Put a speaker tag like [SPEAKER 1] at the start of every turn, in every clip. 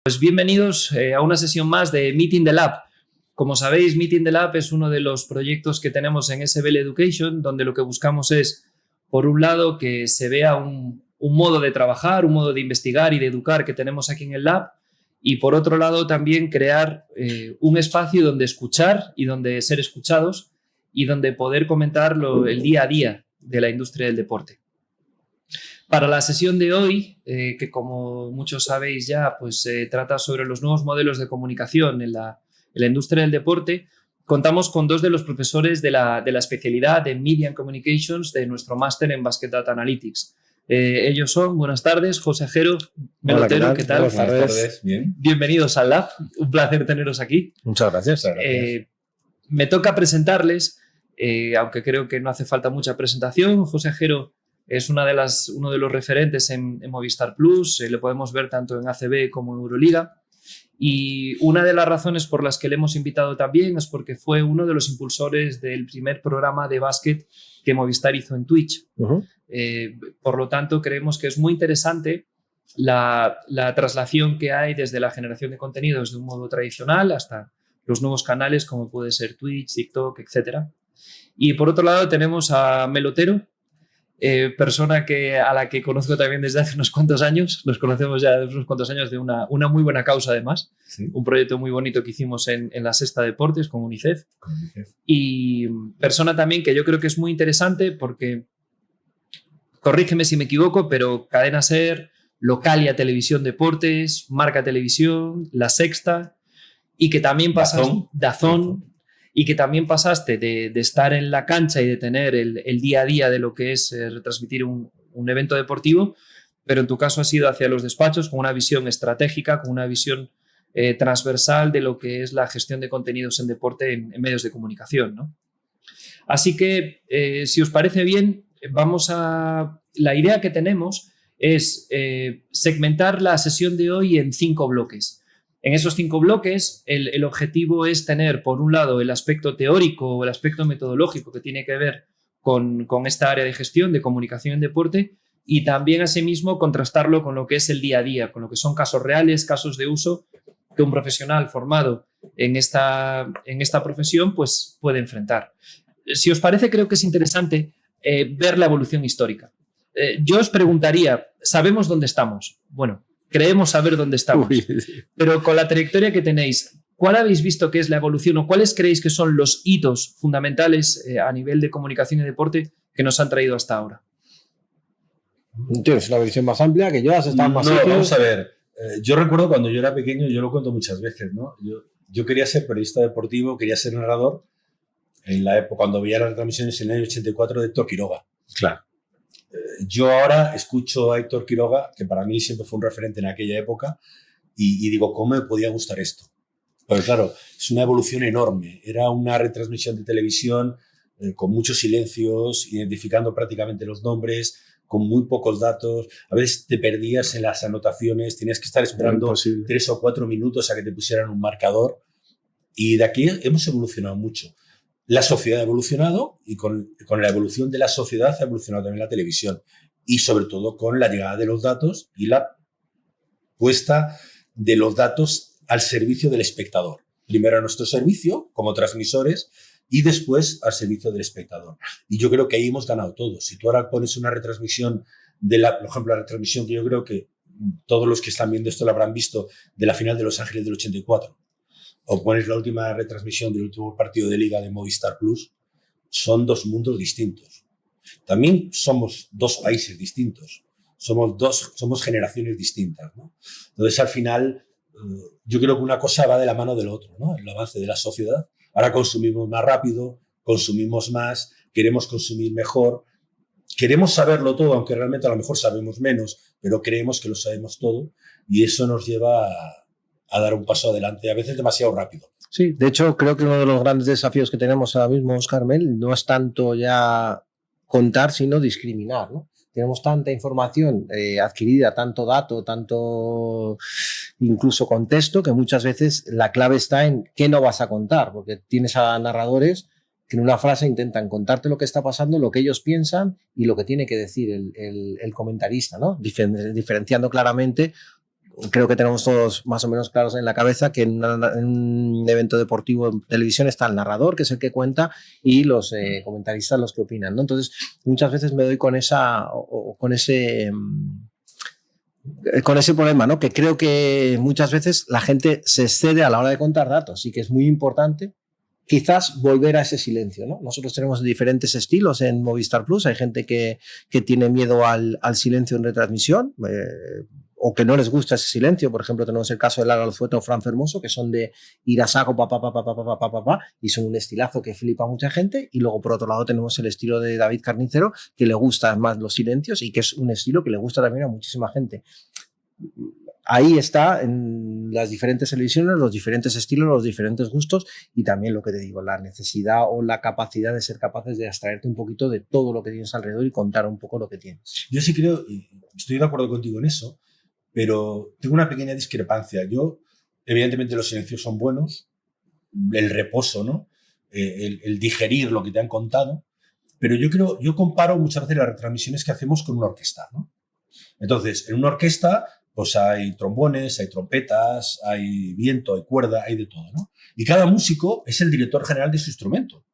[SPEAKER 1] Pues bienvenidos a una sesión más de Meeting the Lab. Como sabéis, Meeting the Lab es uno de los proyectos que tenemos en SBL Education, donde lo que buscamos es, por un lado, que se vea un modo de trabajar, un modo de investigar y de educar que tenemos aquí en el Lab, y por otro lado también crear un espacio donde escuchar y donde ser escuchados y donde poder comentar el día a día de la industria del deporte. Para la sesión de hoy, que como muchos sabéis ya, pues trata sobre los nuevos modelos de comunicación en la industria del deporte, contamos con dos de los profesores de la especialidad de Media and Communications de nuestro máster en Basket Data Analytics. Ellos son, buenas tardes, José Jero, Melotero, ¿qué tal?
[SPEAKER 2] Buenas tardes. Bien.
[SPEAKER 1] Bienvenidos al Lab, un placer teneros aquí.
[SPEAKER 2] Muchas gracias.
[SPEAKER 1] Me toca presentarles, aunque creo que no hace falta mucha presentación. José Jero es uno de los referentes en Movistar Plus, le podemos ver tanto en ACB como en Euroliga. Y una de las razones por las que le hemos invitado también es porque fue uno de los impulsores del primer programa de básquet que Movistar hizo en Twitch. Por lo tanto, creemos que es muy interesante la traslación que hay desde la generación de contenidos de un modo tradicional hasta los nuevos canales como puede ser Twitch, TikTok, etc. Y por otro lado tenemos a Melotero, persona a la que conozco también desde hace unos cuantos años. Nos conocemos ya desde unos cuantos años de una muy buena causa, además. Sí. Un proyecto muy bonito que hicimos en la Sexta Deportes con UNICEF. Y persona también que yo creo que es muy interesante porque, corrígeme si me equivoco, pero Cadena SER, Localia Televisión Deportes, Marca Televisión, La Sexta, y que también DAZN. Y que también pasaste de estar en la cancha y de tener el día a día de lo que es retransmitir un evento deportivo, pero en tu caso ha sido hacia los despachos con una visión estratégica, con una visión transversal de lo que es la gestión de contenidos en deporte en medios de comunicación, ¿no? Así que, si os parece bien, la idea que tenemos es segmentar la sesión de hoy en 5 bloques. En esos 5 bloques, el objetivo es tener, por un lado, el aspecto teórico o el aspecto metodológico que tiene que ver con esta área de gestión de comunicación en deporte y también, asimismo, contrastarlo con lo que es el día a día, con lo que son casos reales, casos de uso que un profesional formado en esta profesión pues, puede enfrentar. Si os parece, creo que es interesante ver la evolución histórica. Yo os preguntaría, ¿sabemos dónde estamos? Bueno, creemos saber dónde estamos, pero con la trayectoria que tenéis, ¿cuál habéis visto que es la evolución o cuáles creéis que son los hitos fundamentales a nivel de comunicación y deporte que nos han traído hasta ahora?
[SPEAKER 2] Tienes una visión más amplia, que yo has estado más sitios.
[SPEAKER 3] Vamos a ver. Yo recuerdo cuando yo era pequeño, yo lo cuento muchas veces, ¿no? Yo quería ser periodista deportivo, quería ser narrador en la época, cuando veía las retransmisiones en el año 84 de Héctor Quiroga.
[SPEAKER 2] Claro.
[SPEAKER 3] Yo ahora escucho a Héctor Quiroga, que para mí siempre fue un referente en aquella época, y digo, ¿cómo me podía gustar esto? Pues claro, es una evolución enorme. Era una retransmisión de televisión con muchos silencios, identificando prácticamente los nombres, con muy pocos datos. A veces te perdías en las anotaciones, tenías que estar esperando 3 o 4 minutos a que te pusieran un marcador. Y de aquí hemos evolucionado mucho. La sociedad ha evolucionado y con la evolución de la sociedad ha evolucionado también la televisión y sobre todo con la llegada de los datos y la puesta de los datos al servicio del espectador. Primero a nuestro servicio como transmisores y después al servicio del espectador. Y yo creo que ahí hemos ganado todos. Si tú ahora pones una retransmisión por ejemplo, la retransmisión que yo creo que todos los que están viendo esto lo habrán visto de la final de Los Ángeles del 84. O pones la última retransmisión del último partido de Liga de Movistar Plus, son 2 mundos distintos. También somos 2 países distintos, somos generaciones distintas, ¿no? Entonces, al final, yo creo que una cosa va de la mano del otro, ¿no? El avance de la sociedad. Ahora consumimos más rápido, consumimos más, queremos consumir mejor, queremos saberlo todo, aunque realmente a lo mejor sabemos menos, pero creemos que lo sabemos todo y eso nos lleva a dar un paso adelante, a veces demasiado rápido.
[SPEAKER 2] Sí, de hecho creo que uno de los grandes desafíos que tenemos ahora mismo, Óscar Mel, no es tanto ya contar, sino discriminar, ¿no? Tenemos tanta información adquirida, tanto dato, tanto incluso contexto, que muchas veces la clave está en qué no vas a contar, porque tienes a narradores que en una frase intentan contarte lo que está pasando, lo que ellos piensan y lo que tiene que decir el comentarista, ¿no? Diferenciando claramente creo que tenemos todos más o menos claros en la cabeza que en un evento deportivo en televisión está el narrador, que es el que cuenta, y los comentaristas los que opinan, ¿no? Entonces, muchas veces me doy con ese problema, ¿no? Que creo que muchas veces la gente se excede a la hora de contar datos y que es muy importante quizás volver a ese silencio, ¿no? Nosotros tenemos diferentes estilos en Movistar Plus. Hay gente que tiene miedo al silencio en retransmisión, o que no les gusta ese silencio. Por ejemplo, tenemos el caso de Lara Alzueta o Fran Fermoso, que son de ir a saco, y son un estilazo que flipa a mucha gente. Y luego, por otro lado, tenemos el estilo de David Carnicero, que le gustan más los silencios y que es un estilo que le gusta también a muchísima gente. Ahí está, en las diferentes televisiones, los diferentes estilos, los diferentes gustos, y también lo que te digo, la necesidad o la capacidad de ser capaces de abstraerte un poquito de todo lo que tienes alrededor y contar un poco lo que tienes.
[SPEAKER 3] Yo sí creo, y estoy de acuerdo contigo en eso, pero tengo una pequeña discrepancia. Yo, evidentemente, los silencios son buenos, el reposo, ¿no? El digerir lo que te han contado, pero yo comparo muchas veces las retransmisiones que hacemos con una orquesta, ¿no? Entonces, en una orquesta, pues hay trombones, hay trompetas, hay viento, hay cuerda, hay de todo, ¿no? Y cada músico es el director general de su instrumento.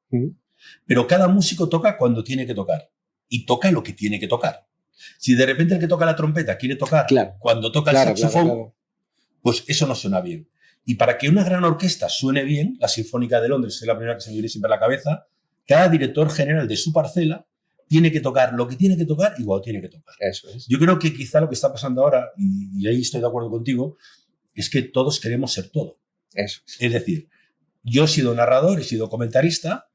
[SPEAKER 3] Pero cada músico toca cuando tiene que tocar y toca lo que tiene que tocar. Si de repente el que toca la trompeta quiere tocar cuando toca el saxofón, pues eso no suena bien. Y para que una gran orquesta suene bien, la Sinfónica de Londres, que es la primera que se me viene siempre a la cabeza, cada director general de su parcela tiene que tocar lo que tiene que tocar y cuando tiene que tocar.
[SPEAKER 2] Eso es.
[SPEAKER 3] Yo creo que quizá lo que está pasando ahora, y ahí estoy de acuerdo contigo, es que todos queremos ser todo.
[SPEAKER 2] Eso es.
[SPEAKER 3] Es decir, yo he sido narrador, he sido comentarista,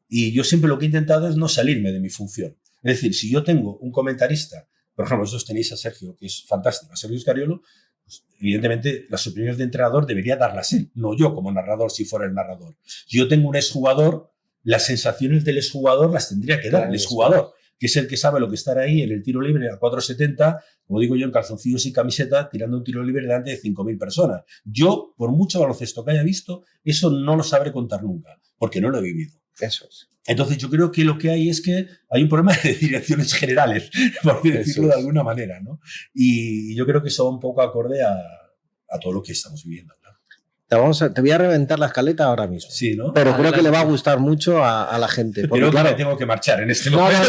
[SPEAKER 3] y yo siempre lo que he intentado es no salirme de mi función. Es decir, si yo tengo un comentarista, por ejemplo, vosotros tenéis a Sergio, que es fantástico, a Sergio Escariolo, pues, evidentemente las opiniones de entrenador debería darlas él, no yo como narrador si fuera el narrador. Si yo tengo un exjugador, las sensaciones del exjugador las tendría que dar el exjugador, que es el que sabe lo que estar ahí en el tiro libre a 4,70, como digo yo, en calzoncillos y camiseta, tirando un tiro libre delante de 5.000 personas. Yo, por mucho baloncesto que haya visto, eso no lo sabré contar nunca, porque no lo he vivido.
[SPEAKER 2] Eso es.
[SPEAKER 3] Entonces yo creo que lo que hay es que hay un problema de direcciones generales, por decirlo de alguna manera, ¿no? Y yo creo que eso va un poco acorde a todo lo que estamos viviendo, claro.
[SPEAKER 2] Te voy a reventar la escaleta ahora mismo.
[SPEAKER 3] Sí, ¿no?
[SPEAKER 2] Pero creo que le va a gustar mucho a la gente.
[SPEAKER 3] Creo que me tengo que marchar en este momento.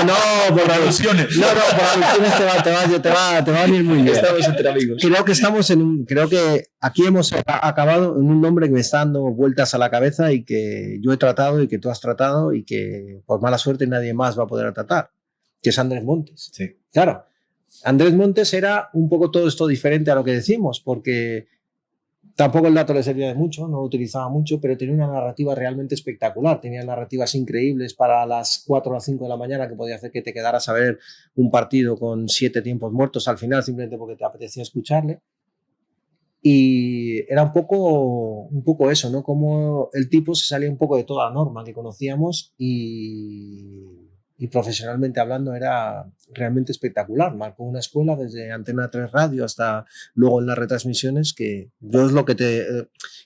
[SPEAKER 2] No, por alusiones. Por alusiones te va a venir muy bien.
[SPEAKER 1] Estamos entre amigos.
[SPEAKER 2] Creo que aquí hemos acabado en un nombre que me está dando vueltas a la cabeza y que yo he tratado y que tú has tratado y que por mala suerte nadie más va a poder tratar, que es Andrés Montes.
[SPEAKER 3] Sí.
[SPEAKER 2] Claro, Andrés Montes era un poco todo esto diferente a lo que decimos, porque tampoco el dato le servía de mucho, no lo utilizaba mucho, pero tenía una narrativa realmente espectacular. Tenía narrativas increíbles para las 4 o las 5 de la mañana que podía hacer que te quedaras a ver un partido con 7 tiempos muertos al final simplemente porque te apetecía escucharle. Y era un poco eso, ¿no? Como el tipo se salía un poco de toda la norma que conocíamos y profesionalmente hablando era realmente espectacular. Marcó una escuela desde Antena 3 Radio hasta luego en las retransmisiones, que yo es lo que te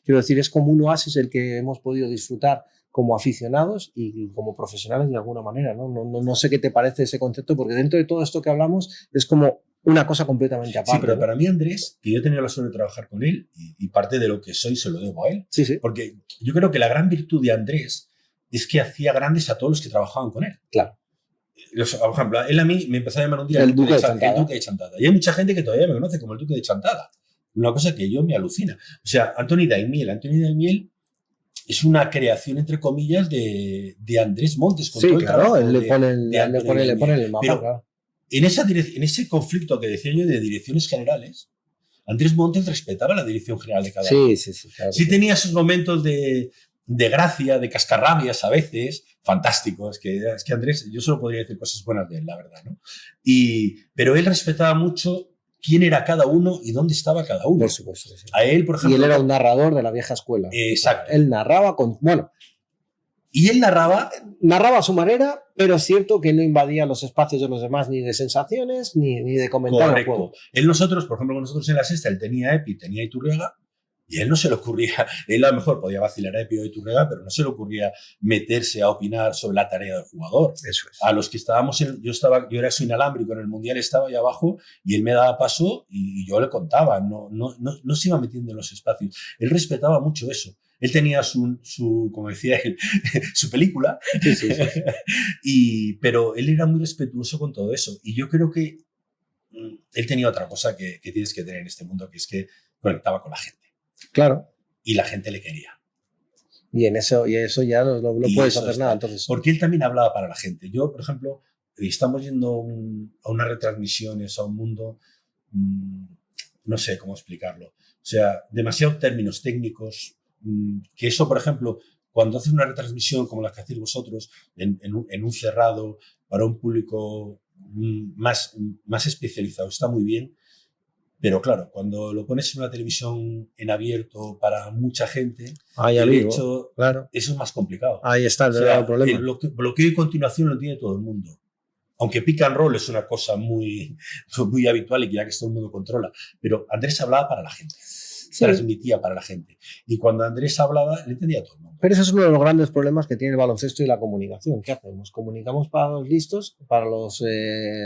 [SPEAKER 2] quiero decir, es como un oasis el que hemos podido disfrutar como aficionados y como profesionales de alguna manera, ¿no? No sé qué te parece ese concepto, porque dentro de todo esto que hablamos es como una cosa completamente aparte.
[SPEAKER 3] Sí, pero
[SPEAKER 2] ¿no?
[SPEAKER 3] para mí Andrés, que yo he tenido la suerte de trabajar con él y parte de lo que soy se lo debo a él.
[SPEAKER 2] Sí, sí.
[SPEAKER 3] Porque yo creo que la gran virtud de Andrés es que hacía grandes a todos los que trabajaban con él.
[SPEAKER 2] Claro.
[SPEAKER 3] Por ejemplo, él a mí me empezó a llamar un día
[SPEAKER 2] el Duque de
[SPEAKER 3] Chantada. Y hay mucha gente que todavía me conoce como el Duque de Chantada. Una cosa que yo me alucina. O sea, Anthony Daimiel es una creación, entre comillas, de Andrés Montes. Con
[SPEAKER 2] sí,
[SPEAKER 3] todo el
[SPEAKER 2] claro, él le
[SPEAKER 3] pone
[SPEAKER 2] el mapa.
[SPEAKER 3] Pero
[SPEAKER 2] claro.
[SPEAKER 3] en ese conflicto que decía yo de direcciones generales, Andrés Montes respetaba la dirección general de cada uno.
[SPEAKER 2] Sí. Claro,
[SPEAKER 3] sí tenía esos momentos de gracia, de cascarrabias a veces, fantásticos. Es que Andrés, yo solo podría decir cosas buenas de él, la verdad, ¿no? Pero él respetaba mucho quién era cada uno y dónde estaba cada uno.
[SPEAKER 2] Por supuesto. Sí.
[SPEAKER 3] A él, por ejemplo...
[SPEAKER 2] Y él era un narrador de la vieja escuela.
[SPEAKER 3] Exacto.
[SPEAKER 2] Él narraba con... Bueno...
[SPEAKER 3] Y él narraba
[SPEAKER 2] a su manera, pero es cierto que no invadía los espacios de los demás ni de sensaciones ni de comentarios.
[SPEAKER 3] Correcto. Él nosotros, por ejemplo, con nosotros en La Sexta, él tenía Epi, tenía Iturriaga, Y a él no se le ocurría, él a lo mejor podía vacilar a Pío Iturrega, pero no se le ocurría meterse a opinar sobre la tarea del jugador.
[SPEAKER 2] Eso es.
[SPEAKER 3] A los que estábamos, yo era su inalámbrico en el Mundial, estaba ahí abajo y él me daba paso y yo le contaba, no se iba metiendo en los espacios. Él respetaba mucho eso. Él tenía como decía él, su película, pero él era muy respetuoso con todo eso. Y yo creo que él tenía otra cosa que tienes que tener en este mundo, que es que conectaba con la gente.
[SPEAKER 2] Claro.
[SPEAKER 3] Y la gente le quería.
[SPEAKER 2] Y eso ya no puedes hacer nada. Entonces.
[SPEAKER 3] Porque él también hablaba para la gente. Yo, por ejemplo, estamos yendo a unas retransmisiones, a un mundo, no sé cómo explicarlo. O sea, demasiados términos técnicos, que eso, por ejemplo, cuando haces una retransmisión como la que hacéis vosotros, en un cerrado, para un público más especializado, está muy bien. Pero claro, cuando lo pones en una televisión en abierto para mucha gente, claro, eso es más complicado.
[SPEAKER 2] Ahí está el problema.
[SPEAKER 3] El bloqueo y continuación lo entiende todo el mundo. Aunque pick and roll es una cosa muy habitual y que ya que todo el mundo controla. Pero Andrés hablaba para la gente. Transmitía para la gente. Y cuando Andrés hablaba, le entendía a todo el mundo.
[SPEAKER 2] Pero ese es uno de los grandes problemas que tiene el baloncesto y la comunicación. ¿Qué hacemos? Comunicamos para los listos, para los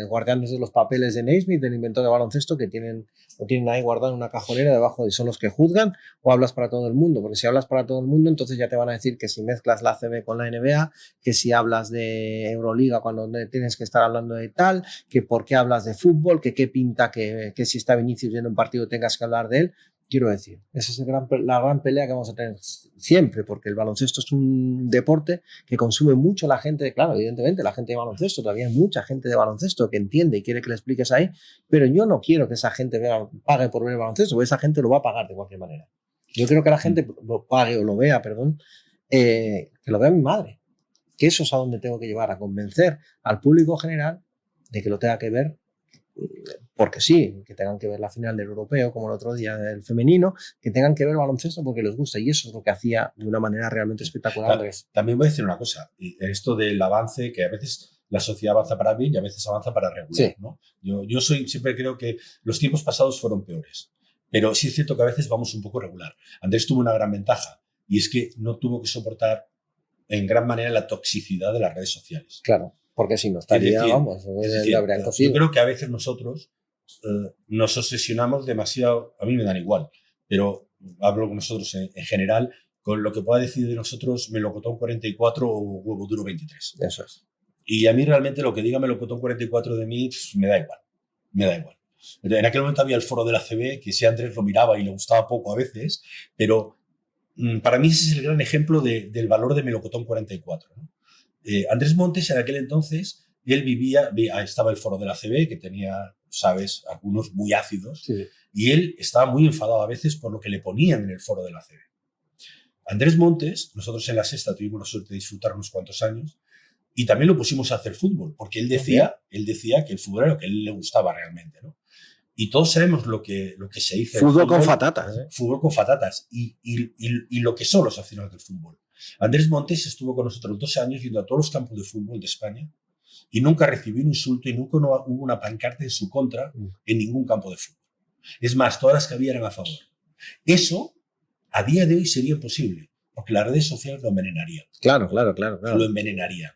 [SPEAKER 2] guardianes de los papeles de Naismith, del inventor de baloncesto, que lo tienen ahí guardado en una cajonera debajo, y son los que juzgan, o hablas para todo el mundo. Porque si hablas para todo el mundo, entonces ya te van a decir que si mezclas la ACB con la NBA, que si hablas de Euroliga cuando tienes que estar hablando de tal, que por qué hablas de fútbol, que qué pinta que si está Vinicius viendo un partido tengas que hablar de él. Quiero decir, esa es la gran pelea que vamos a tener siempre, porque el baloncesto es un deporte que consume mucho la gente. Claro, evidentemente, la gente de baloncesto, todavía hay mucha gente de baloncesto que entiende y quiere que le expliques ahí, pero yo no quiero que esa gente pague por ver el baloncesto, porque esa gente lo va a pagar de cualquier manera. Yo quiero que la gente lo pague o lo vea, que lo vea mi madre, que eso es a donde tengo que llevar, a convencer al público general de que lo tenga que ver. Porque sí, que tengan que ver la final del europeo como el otro día del femenino, que tengan que ver el baloncesto porque les gusta, y eso es lo que hacía de una manera realmente espectacular.
[SPEAKER 3] También voy a decir una cosa, esto del avance, que a veces la sociedad avanza para bien y a veces avanza para regular, sí. ¿No? Yo siempre creo que los tiempos pasados fueron peores, pero sí es cierto que a veces vamos un poco regular. Andrés tuvo una gran ventaja y es que no tuvo que soportar en gran manera la toxicidad de las redes sociales.
[SPEAKER 2] Claro. Porque si no estaría,
[SPEAKER 3] yo creo que a veces nosotros nos obsesionamos demasiado, a mí me dan igual, pero hablo con nosotros en general, con lo que pueda decir de nosotros Melocotón 44 o Huevo Duro 23.
[SPEAKER 2] Eso es.
[SPEAKER 3] Y a mí realmente lo que diga Melocotón 44 de mí, me da igual. En aquel momento había el foro de la CB, que si Andrés lo miraba y le gustaba poco a veces, pero para mí ese es el gran ejemplo del valor de Melocotón 44, ¿no? Andrés Montes en aquel entonces, él estaba el foro de la CB, que tenía, sabes, algunos muy ácidos, sí. Y él estaba muy enfadado a veces por lo que le ponían en el foro de la CB. Andrés Montes, nosotros en la Sexta tuvimos la suerte de disfrutar unos cuantos años, y también lo pusimos a hacer fútbol, porque él decía que el fútbol era lo que a él le gustaba realmente, ¿no? Y todos sabemos lo que se dice.
[SPEAKER 2] Fútbol con fatatas.
[SPEAKER 3] Fútbol con fatatas. Y lo que son los aficionados del fútbol. Andrés Montes estuvo con nosotros 2 años yendo a todos los campos de fútbol de España y nunca recibió un insulto y nunca hubo una pancarta en su contra en ningún campo de fútbol. Es más, todas las que había eran a favor. Eso, a día de hoy, sería imposible, porque las redes sociales lo envenenarían.
[SPEAKER 2] Claro.
[SPEAKER 3] Lo envenenarían.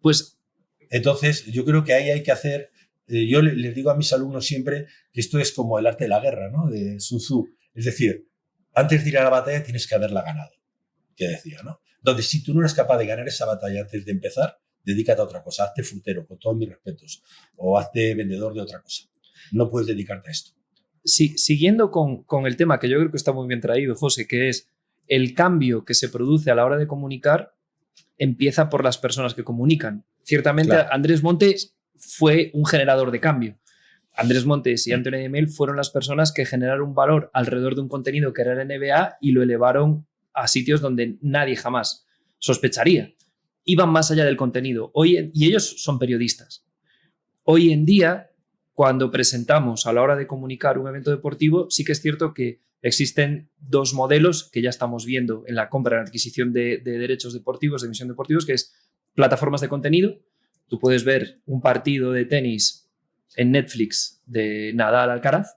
[SPEAKER 1] Pues,
[SPEAKER 3] entonces, yo creo que ahí hay que hacer... yo les digo a mis alumnos siempre que esto es como el arte de la guerra, ¿no? De Sun Tzu. Es decir, antes de ir a la batalla tienes que haberla ganado, que decía, ¿no? Entonces, si tú no eres capaz de ganar esa batalla antes de empezar, dedícate a otra cosa. Hazte frutero, con todos mis respetos, o hazte vendedor de otra cosa. No puedes dedicarte a esto.
[SPEAKER 1] Sí, siguiendo con el tema que yo creo que está muy bien traído, José, que es el cambio que se produce a la hora de comunicar, empieza por las personas que comunican. Ciertamente, claro. Andrés Montes fue un generador de cambio. Andrés Montes y Anthony Demel fueron las personas que generaron valor alrededor de un contenido que era la NBA y lo elevaron a sitios donde nadie jamás sospecharía. Iban más allá del contenido. Y ellos son periodistas. Hoy en día, cuando presentamos a la hora de comunicar un evento deportivo, sí que es cierto que existen 2 modelos que ya estamos viendo en la compra y adquisición de derechos deportivos, de emisión deportivos, que es plataformas de contenido. Tú puedes ver un partido de tenis en Netflix de Nadal Alcaraz,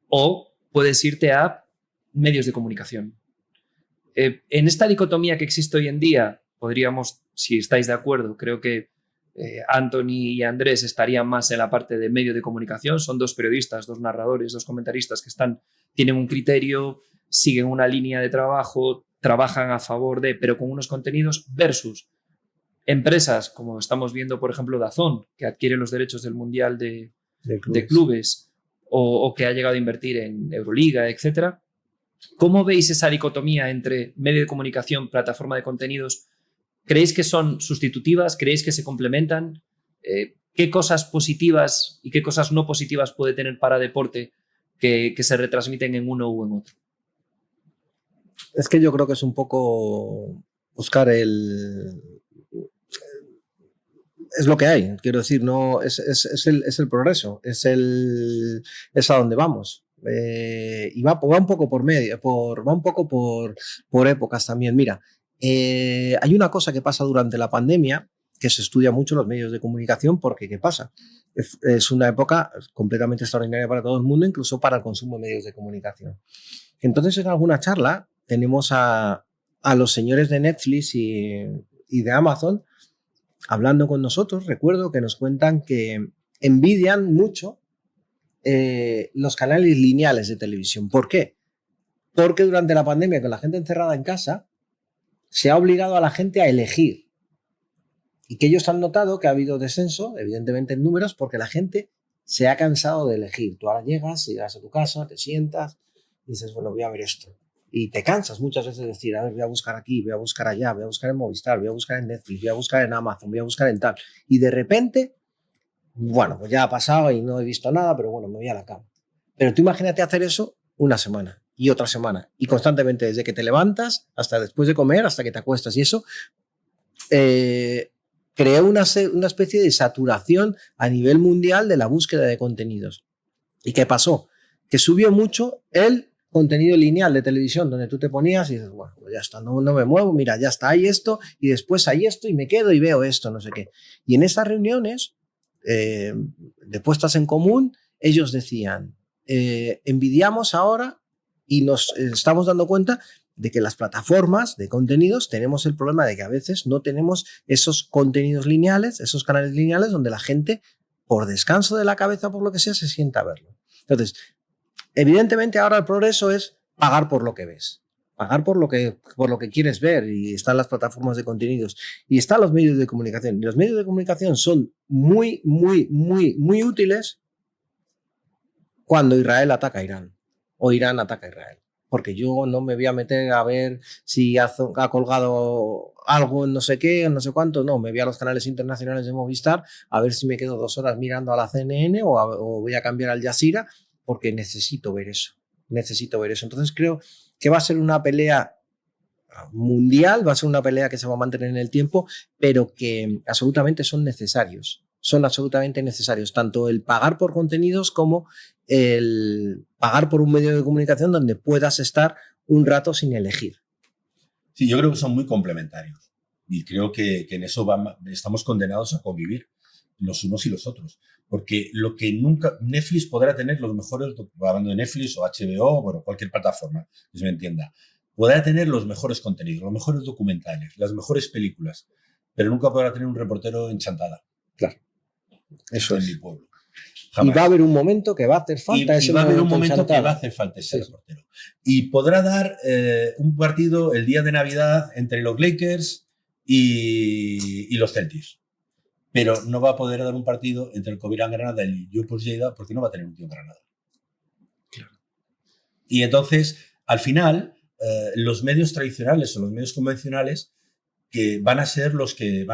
[SPEAKER 1] o puedes irte a medios de comunicación. En esta dicotomía que existe hoy en día, podríamos, si estáis de acuerdo, creo que Anthony y Andrés estarían más en la parte de medio de comunicación. Son dos periodistas, dos narradores, dos comentaristas que tienen un criterio, siguen una línea de trabajo, trabajan a favor de, pero con unos contenidos, versus empresas como estamos viendo, por ejemplo, DAZN, que adquiere los derechos del Mundial de clubes o que ha llegado a invertir en Euroliga, etcétera. ¿Cómo veis esa dicotomía entre medio de comunicación, plataforma de contenidos? ¿Creéis que son sustitutivas? ¿Creéis que se complementan? ¿Qué cosas positivas y qué cosas no positivas puede tener para deporte que se retransmiten en uno u en otro?
[SPEAKER 2] Es que yo creo que es un poco buscar el... Es lo que hay, quiero decir, no es el progreso, es a donde vamos. Y va un poco por medio, va un poco por épocas también. Mira, hay una cosa que pasa durante la pandemia, que se estudia mucho en los medios de comunicación, porque ¿qué pasa? Es una época completamente extraordinaria para todo el mundo, incluso para el consumo de medios de comunicación. Entonces, en alguna charla tenemos a los señores de Netflix y de Amazon hablando con nosotros. Recuerdo que nos cuentan que envidian mucho los canales lineales de televisión. ¿Por qué? Porque durante la pandemia, con la gente encerrada en casa, se ha obligado a la gente a elegir. Y que ellos han notado que ha habido descenso, evidentemente en números, porque la gente se ha cansado de elegir. Tú ahora llegas a tu casa, te sientas y dices, bueno, voy a ver esto. Y te cansas muchas veces de decir, a ver, voy a buscar aquí, voy a buscar allá, voy a buscar en Movistar, voy a buscar en Netflix, voy a buscar en Amazon, voy a buscar en tal. Y de repente, bueno, pues ya ha pasado y no he visto nada, pero bueno, me voy a la cama. Pero tú imagínate hacer eso una semana y otra semana y constantemente desde que te levantas hasta después de comer, hasta que te acuestas, y eso creó una especie de saturación a nivel mundial de la búsqueda de contenidos. ¿Y qué pasó? Que subió mucho el contenido lineal de televisión, donde tú te ponías y dices, bueno, pues ya está, no me muevo, mira, ya está, hay esto, y después hay esto, y me quedo y veo esto, no sé qué. Y en esas reuniones de puestas en común, ellos decían, envidiamos ahora y nos estamos dando cuenta de que las plataformas de contenidos tenemos el problema de que a veces no tenemos esos contenidos lineales, esos canales lineales donde la gente, por descanso de la cabeza, por lo que sea, se sienta a verlo. Entonces, evidentemente ahora el progreso es pagar por lo que ves, pagar por lo que quieres ver, y están las plataformas de contenidos y están los medios de comunicación. Y los medios de comunicación son muy, muy, muy, muy útiles cuando Israel ataca a Irán o Irán ataca a Israel. Porque yo no me voy a meter a ver si ha colgado algo en no sé qué, en no sé cuánto. No, me voy a los canales internacionales de Movistar a ver si me quedo 2 horas mirando a la CNN o voy a cambiar al Jazeera, porque necesito ver eso. Entonces creo que va a ser una pelea mundial, va a ser una pelea que se va a mantener en el tiempo, pero que absolutamente son necesarios. Son absolutamente necesarios, tanto el pagar por contenidos como el pagar por un medio de comunicación donde puedas estar un rato sin elegir.
[SPEAKER 3] Sí, yo creo que son muy complementarios y creo que en eso estamos condenados a convivir los unos y los otros, porque lo que nunca Netflix podrá tener los mejores, hablando de Netflix o HBO, bueno, cualquier plataforma que se me entienda, podrá tener los mejores contenidos, los mejores documentales, las mejores películas, pero nunca podrá tener un reportero en Chantada.
[SPEAKER 2] Claro. Eso es.
[SPEAKER 3] En mi pueblo.
[SPEAKER 2] Jamás. Y va a haber un momento que va a hacer falta ese
[SPEAKER 3] va a haber un momento que va a hacer falta ese reportero. Y podrá dar un partido el día de Navidad entre los Lakers y los Celtics. Pero no va a poder dar un partido entre el Covirán Granada y el Jupos Lleida porque no va a tener un tío en Granada. Claro. Y entonces, al final, los medios tradicionales o los medios convencionales que van a ser los que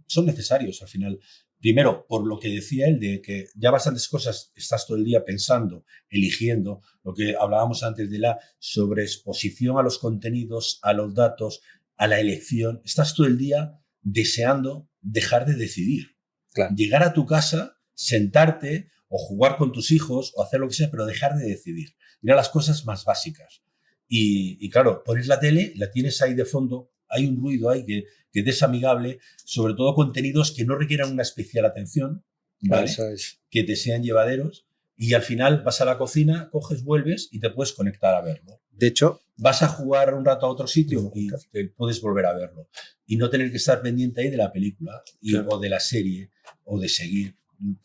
[SPEAKER 3] son necesarios al final. Primero, por lo que decía él, de que ya bastantes cosas estás todo el día pensando, eligiendo, lo que hablábamos antes de la sobreexposición a los contenidos, a los datos, a la elección. Estás todo el día deseando dejar de decidir. Claro. Llegar a tu casa, sentarte o jugar con tus hijos o hacer lo que sea, pero dejar de decidir. Ir a las cosas más básicas. Y claro, pones la tele, la tienes ahí de fondo, hay un ruido ahí que es desamigable, sobre todo contenidos que no requieran una especial atención, ¿vale? Eso es. Que te sean llevaderos y al final vas a la cocina, coges, vuelves y te puedes conectar a verlo.
[SPEAKER 2] De hecho,
[SPEAKER 3] vas a jugar un rato a otro sitio y te puedes volver a verlo. Y no tener que estar pendiente ahí de la película o de la serie o de seguir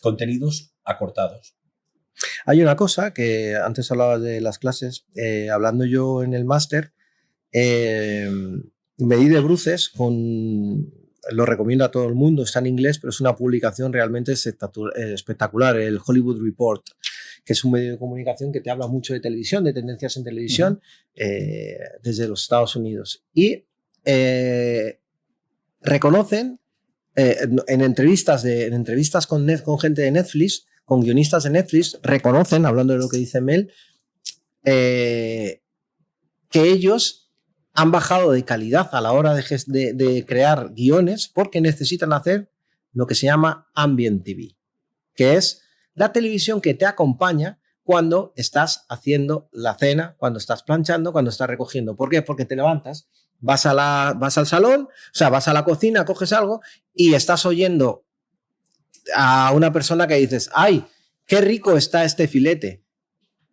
[SPEAKER 3] contenidos acortados.
[SPEAKER 2] Hay una cosa que antes hablabas de las clases, hablando yo en el máster, me di de bruces con, lo recomiendo a todo el mundo, está en inglés, pero es una publicación realmente espectacular, el Hollywood Report, que es un medio de comunicación que te habla mucho de televisión, de tendencias en televisión, desde los Estados Unidos. Y reconocen en entrevistas con gente de Netflix, con guionistas de Netflix, reconocen, hablando de lo que dice Mel, que ellos han bajado de calidad a la hora de crear guiones porque necesitan hacer lo que se llama ambient TV, que es la televisión que te acompaña cuando estás haciendo la cena, cuando estás planchando, cuando estás recogiendo. ¿Por qué? Porque te levantas, vas al salón, o sea, vas a la cocina, coges algo y estás oyendo a una persona que dices, ¡ay, qué rico está este filete!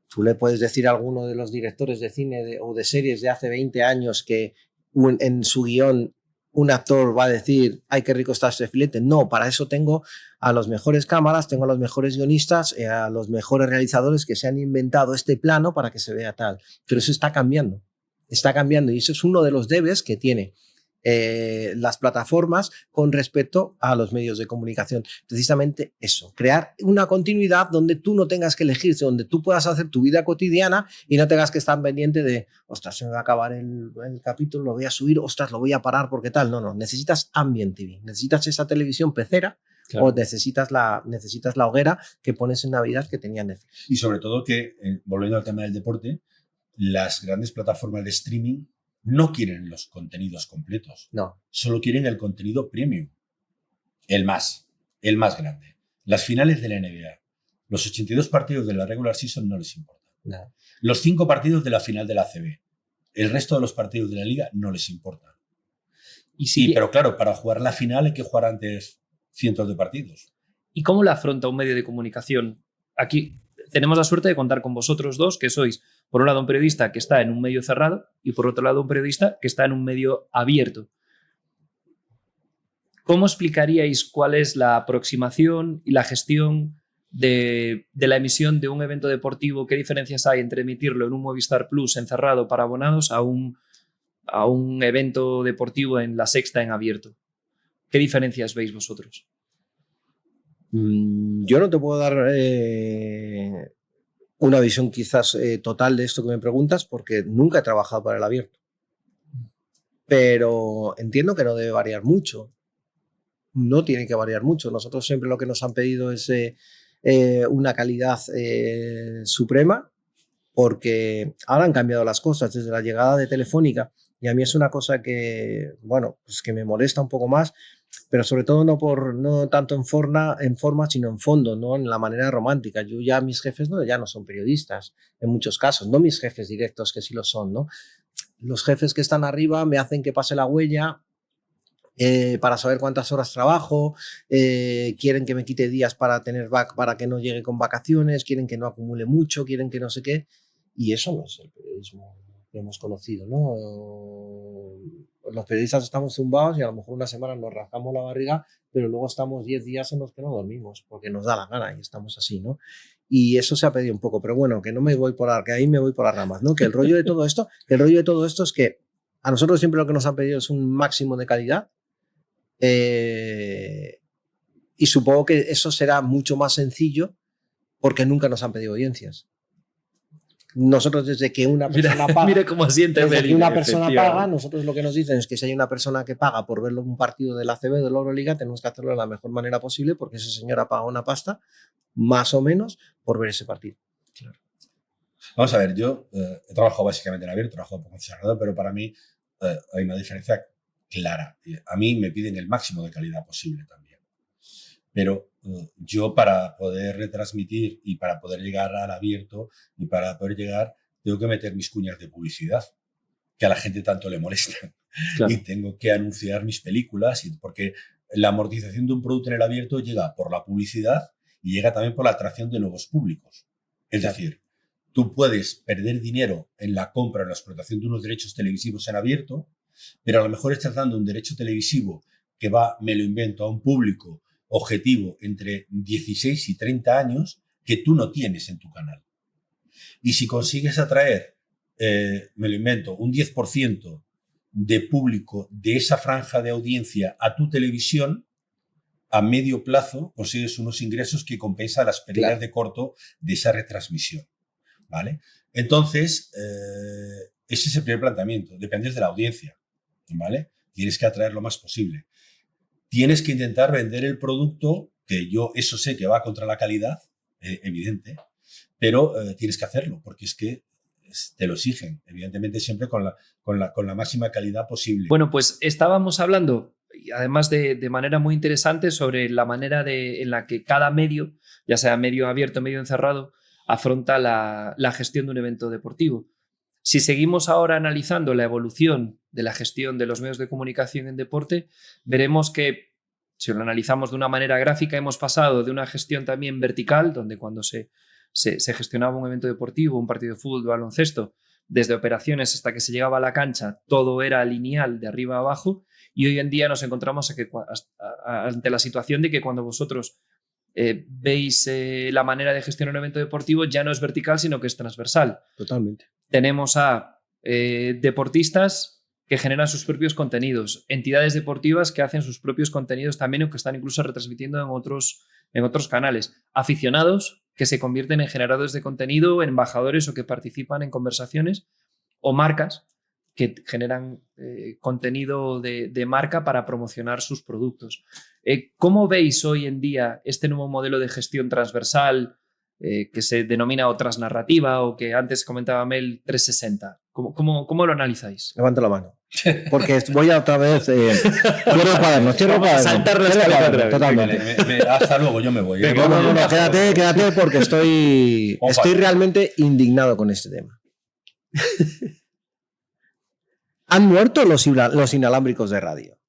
[SPEAKER 2] Tú le puedes decir a alguno de los directores de cine o de series de hace 20 años que en su guión un actor va a decir, ¡ay, qué rico está este filete! No, para eso tengo a los mejores cámaras, tengo a los mejores guionistas, a los mejores realizadores que se han inventado este plano para que se vea tal. Pero eso está cambiando y eso es uno de los debes que tiene las plataformas con respecto a los medios de comunicación. Precisamente eso, crear una continuidad donde tú no tengas que elegirse, donde tú puedas hacer tu vida cotidiana y no tengas que estar pendiente de, ostras, se me va a acabar el capítulo, lo voy a subir, ostras, lo voy a parar porque tal. No, necesitas ambient TV, necesitas esa televisión pecera. Claro. O necesitas la hoguera que pones en Navidad que tenía Netflix.
[SPEAKER 3] Y sobre todo que, volviendo al tema del deporte, las grandes plataformas de streaming no quieren los contenidos completos.
[SPEAKER 2] No.
[SPEAKER 3] Solo quieren el contenido premium. El más grande. Las finales de la NBA. Los 82 partidos de la regular season no les importan.
[SPEAKER 2] No.
[SPEAKER 3] Los 5 partidos de la final de la ACB. El resto de los partidos de la liga no les importan. Pero claro, para jugar la final hay que jugar antes cientos de partidos.
[SPEAKER 1] ¿Y cómo la afronta un medio de comunicación? Aquí tenemos la suerte de contar con vosotros dos, que sois, por un lado, un periodista que está en un medio cerrado y, por otro lado, un periodista que está en un medio abierto. ¿Cómo explicaríais cuál es la aproximación y la gestión de la emisión de un evento deportivo? ¿Qué diferencias hay entre emitirlo en un Movistar Plus encerrado para abonados a un evento deportivo en La Sexta en abierto? ¿Qué diferencias veis vosotros?
[SPEAKER 2] Yo no te puedo dar una visión quizás total de esto que me preguntas porque nunca he trabajado para el abierto. Pero entiendo que no debe variar mucho. No tiene que variar mucho. Nosotros siempre lo que nos han pedido es una calidad suprema porque ahora han cambiado las cosas desde la llegada de Telefónica y a mí es una cosa que, bueno, pues que me molesta un poco más, pero sobre todo no tanto en forma, sino en fondo, no en la manera romántica. Yo ya mis jefes ya no son periodistas, en muchos casos, no mis jefes directos que sí lo son, ¿no? Los jefes que están arriba me hacen que pase la huella para saber cuántas horas trabajo, quieren que me quite días para para que no llegue con vacaciones, quieren que no acumule mucho, quieren que no sé qué, y eso no es el periodismo que hemos conocido, ¿no? Los periodistas estamos zumbados y a lo mejor una semana nos rascamos la barriga, pero luego estamos 10 días en los que no dormimos porque nos da la gana y estamos así, ¿no? Y eso se ha pedido un poco, pero bueno, que no me voy que ahí me voy por las ramas, ¿no? Que el rollo de todo esto es que a nosotros siempre lo que nos han pedido es un máximo de calidad y supongo que eso será mucho más sencillo porque nunca nos han pedido audiencias. Nosotros desde que una persona paga,
[SPEAKER 1] mira cómo siente
[SPEAKER 2] desde que una persona paga, nosotros lo que nos dicen es que si hay una persona que paga por ver un partido de la ACB, de la Euroliga, tenemos que hacerlo de la mejor manera posible porque ese señor ha pagado una pasta, más o menos, por ver ese partido.
[SPEAKER 3] Claro. Vamos a ver, yo he trabajado básicamente en abierto, he trabajado un poco en cerrado, pero para mí hay una diferencia clara. A mí me piden el máximo de calidad posible también. Pero yo para poder retransmitir y para poder llegar al abierto y para poder llegar, tengo que meter mis cuñas de publicidad, que a la gente tanto le molestan. Claro. Y tengo que anunciar mis películas, porque la amortización de un producto en el abierto llega por la publicidad y llega también por la atracción de nuevos públicos. Es decir, tú puedes perder dinero en la compra o en la explotación de unos derechos televisivos en abierto, pero a lo mejor estás dando un derecho televisivo que va, me lo invento, a un público objetivo entre 16 y 30 años que tú no tienes en tu canal. Y si consigues atraer, me lo invento, un 10% de público de esa franja de audiencia a tu televisión, a medio plazo consigues unos ingresos que compensan las pérdidas de corto de esa retransmisión, ¿vale? Entonces, ese es el primer planteamiento. Dependes de la audiencia, ¿vale? Tienes que atraer lo más posible. Tienes que intentar vender el producto, que yo eso sé que va contra la calidad, evidente, pero tienes que hacerlo, porque es que te lo exigen, evidentemente siempre con la máxima calidad posible.
[SPEAKER 1] Bueno, pues estábamos hablando, además de manera muy interesante, sobre la manera en la que cada medio, ya sea medio abierto o medio encerrado, afronta la gestión de un evento deportivo. Si seguimos ahora analizando la evolución de la gestión de los medios de comunicación en deporte, veremos que, si lo analizamos de una manera gráfica, hemos pasado de una gestión también vertical, donde cuando se gestionaba un evento deportivo, un partido de fútbol, de baloncesto, desde operaciones hasta que se llegaba a la cancha, todo era lineal de arriba a abajo, y hoy en día nos encontramos ante la situación de que cuando vosotros veis la manera de gestionar un evento deportivo, ya no es vertical, sino que es transversal.
[SPEAKER 2] Totalmente.
[SPEAKER 1] Tenemos a deportistas que generan sus propios contenidos, entidades deportivas que hacen sus propios contenidos también o que están incluso retransmitiendo en otros canales, aficionados que se convierten en generadores de contenido, en embajadores o que participan en conversaciones, o marcas que generan contenido de marca para promocionar sus productos. ¿Cómo veis hoy en día este nuevo modelo de gestión transversal que se denomina o transnarrativa o que antes comentaba Mel 360? ¿Cómo lo analizáis?
[SPEAKER 2] Levanta la mano. Porque voy a otra vez. Cierro cuadernos.
[SPEAKER 1] Saltar la escalera otra vez.
[SPEAKER 2] Totalmente.
[SPEAKER 3] Hasta luego, yo me voy.
[SPEAKER 2] No, quédate porque estoy realmente indignado con este tema. Han muerto los inalámbricos de radio.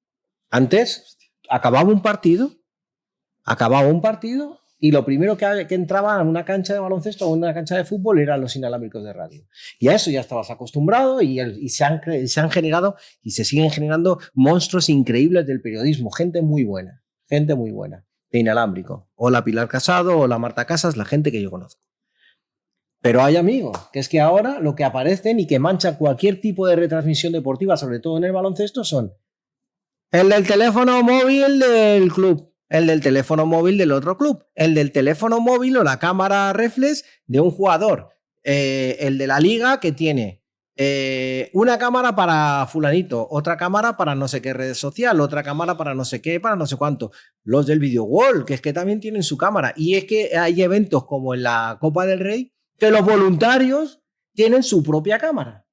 [SPEAKER 2] Antes acababa un partido y lo primero que entraba en una cancha de baloncesto o en una cancha de fútbol eran los inalámbricos de radio. Y a eso ya estabas acostumbrado y se han generado y se siguen generando monstruos increíbles del periodismo. Gente muy buena de inalámbrico. O la Pilar Casado o la Marta Casas, la gente que yo conozco. Pero hay amigos, que es que ahora lo que aparecen y que manchan cualquier tipo de retransmisión deportiva, sobre todo en el baloncesto, son el del teléfono móvil del club, el del teléfono móvil del otro club, el del teléfono móvil o la cámara reflex de un jugador, el de la liga que tiene una cámara para fulanito, otra cámara para no sé qué red social, otra cámara para no sé qué, para no sé cuánto. Los del Video Wall, que es que también tienen su cámara. Y es que hay eventos como en la Copa del Rey que los voluntarios tienen su propia cámara.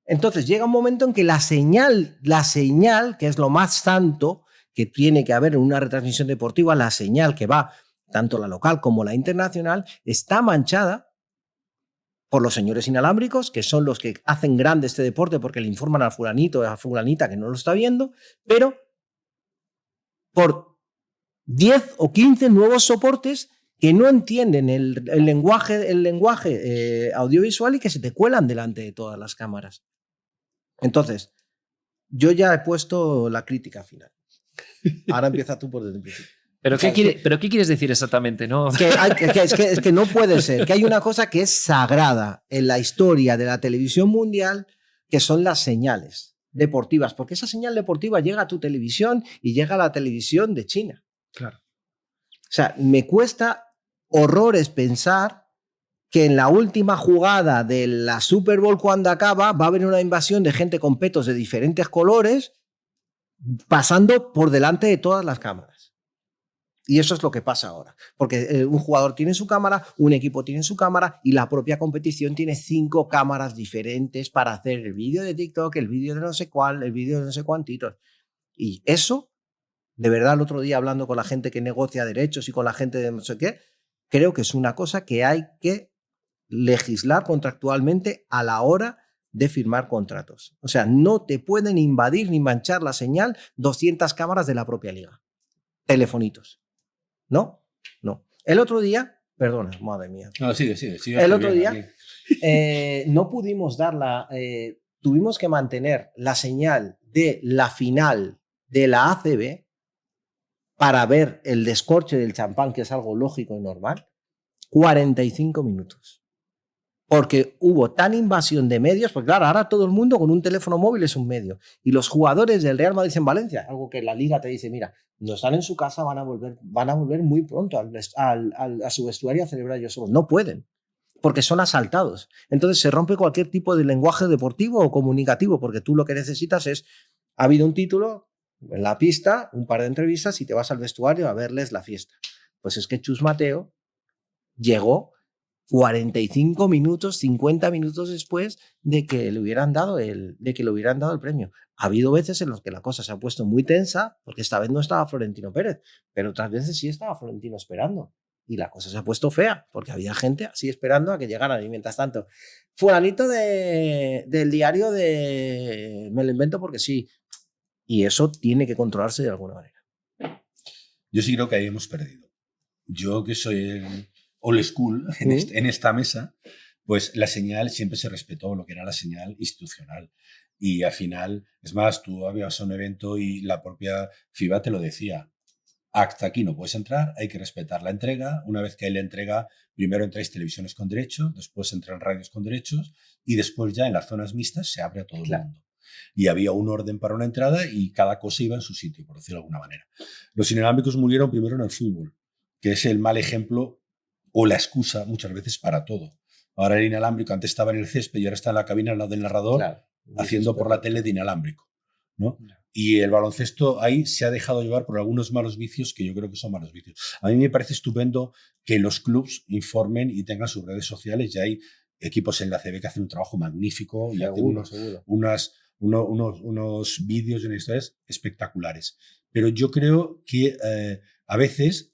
[SPEAKER 2] Entonces llega un momento en que la señal, que es lo más santo que tiene que haber en una retransmisión deportiva, la señal que va, tanto la local como la internacional, está manchada por los señores inalámbricos, que son los que hacen grande este deporte porque le informan al fulanito o a fulanita que no lo está viendo, pero por 10 o 15 nuevos soportes que no entienden el lenguaje audiovisual y que se te cuelan delante de todas las cámaras. Entonces, yo ya he puesto la crítica final. Ahora empieza tú por desde el principio.
[SPEAKER 1] ¿Pero qué quieres decir exactamente? ¿No?
[SPEAKER 2] Es que no puede ser, que hay una cosa que es sagrada en la historia de la televisión mundial, que son las señales deportivas, porque esa señal deportiva llega a tu televisión y llega a la televisión de China.
[SPEAKER 1] Claro.
[SPEAKER 2] O sea, me cuesta horrores pensar que en la última jugada de la Super Bowl, cuando acaba, va a haber una invasión de gente con petos de diferentes colores pasando por delante de todas las cámaras. Y eso es lo que pasa ahora. Porque un jugador tiene su cámara, un equipo tiene su cámara y la propia competición tiene 5 cámaras diferentes para hacer el vídeo de TikTok, el vídeo de no sé cuál, el vídeo de no sé cuántitos. Y eso, de verdad, el otro día hablando con la gente que negocia derechos y con la gente de no sé qué, creo que es una cosa que hay que legislar contractualmente a la hora de firmar contratos. O sea, no te pueden invadir ni manchar la señal 200 cámaras de la propia liga. Telefonitos. ¿No? No. El otro día Perdona, madre mía.
[SPEAKER 3] No, sigue.
[SPEAKER 2] El otro día no pudimos tuvimos que mantener la señal de la final de la ACB para ver el descorche del champán, que es algo lógico y normal, 45 minutos. Porque hubo tan invasión de medios, porque claro, ahora todo el mundo con un teléfono móvil es un medio. Y los jugadores del Real Madrid en Valencia, algo que la liga te dice, mira, no están en su casa, van a volver muy pronto a su vestuario a celebrar ellos solos. No pueden, porque son asaltados. Entonces se rompe cualquier tipo de lenguaje deportivo o comunicativo, porque tú lo que necesitas es, ha habido un título en la pista, un par de entrevistas y te vas al vestuario a verles la fiesta. Pues es que Chus Mateo llegó 45 minutos, 50 minutos después de que le hubieran dado el premio. Ha habido veces en las que la cosa se ha puesto muy tensa, porque esta vez no estaba Florentino Pérez, pero otras veces sí estaba Florentino esperando. Y la cosa se ha puesto fea, porque había gente así esperando a que llegaran. Y mientras tanto, fulanito del diario de... Me lo invento porque sí. Y eso tiene que controlarse de alguna manera.
[SPEAKER 3] Yo sí creo que ahí hemos perdido. Yo que soy el old school en esta mesa, pues la señal siempre se respetó, lo que era la señal institucional. Y al final, es más, tú habías un evento y la propia FIBA te lo decía. Hasta aquí no puedes entrar, hay que respetar la entrega. Una vez que hay la entrega, primero entráis televisiones con derechos, después entran radios con derechos y después ya en las zonas mixtas se abre a todo el mundo. Y había un orden para una entrada y cada cosa iba en su sitio, por decirlo de alguna manera. Los inalámbricos murieron primero en el fútbol, que es el mal ejemplo o la excusa muchas veces para todo. Ahora el inalámbrico antes estaba en el césped y ahora está en la cabina al lado del narrador, haciendo por la tele de inalámbrico, ¿no? Y el baloncesto ahí se ha dejado llevar por algunos malos vicios que yo creo que son malos vicios. A mí me parece estupendo que los clubs informen y tengan sus redes sociales. Ya hay equipos en la CB que hacen un trabajo magnífico y hacen unos vídeos y unas historias espectaculares. Pero yo creo que a veces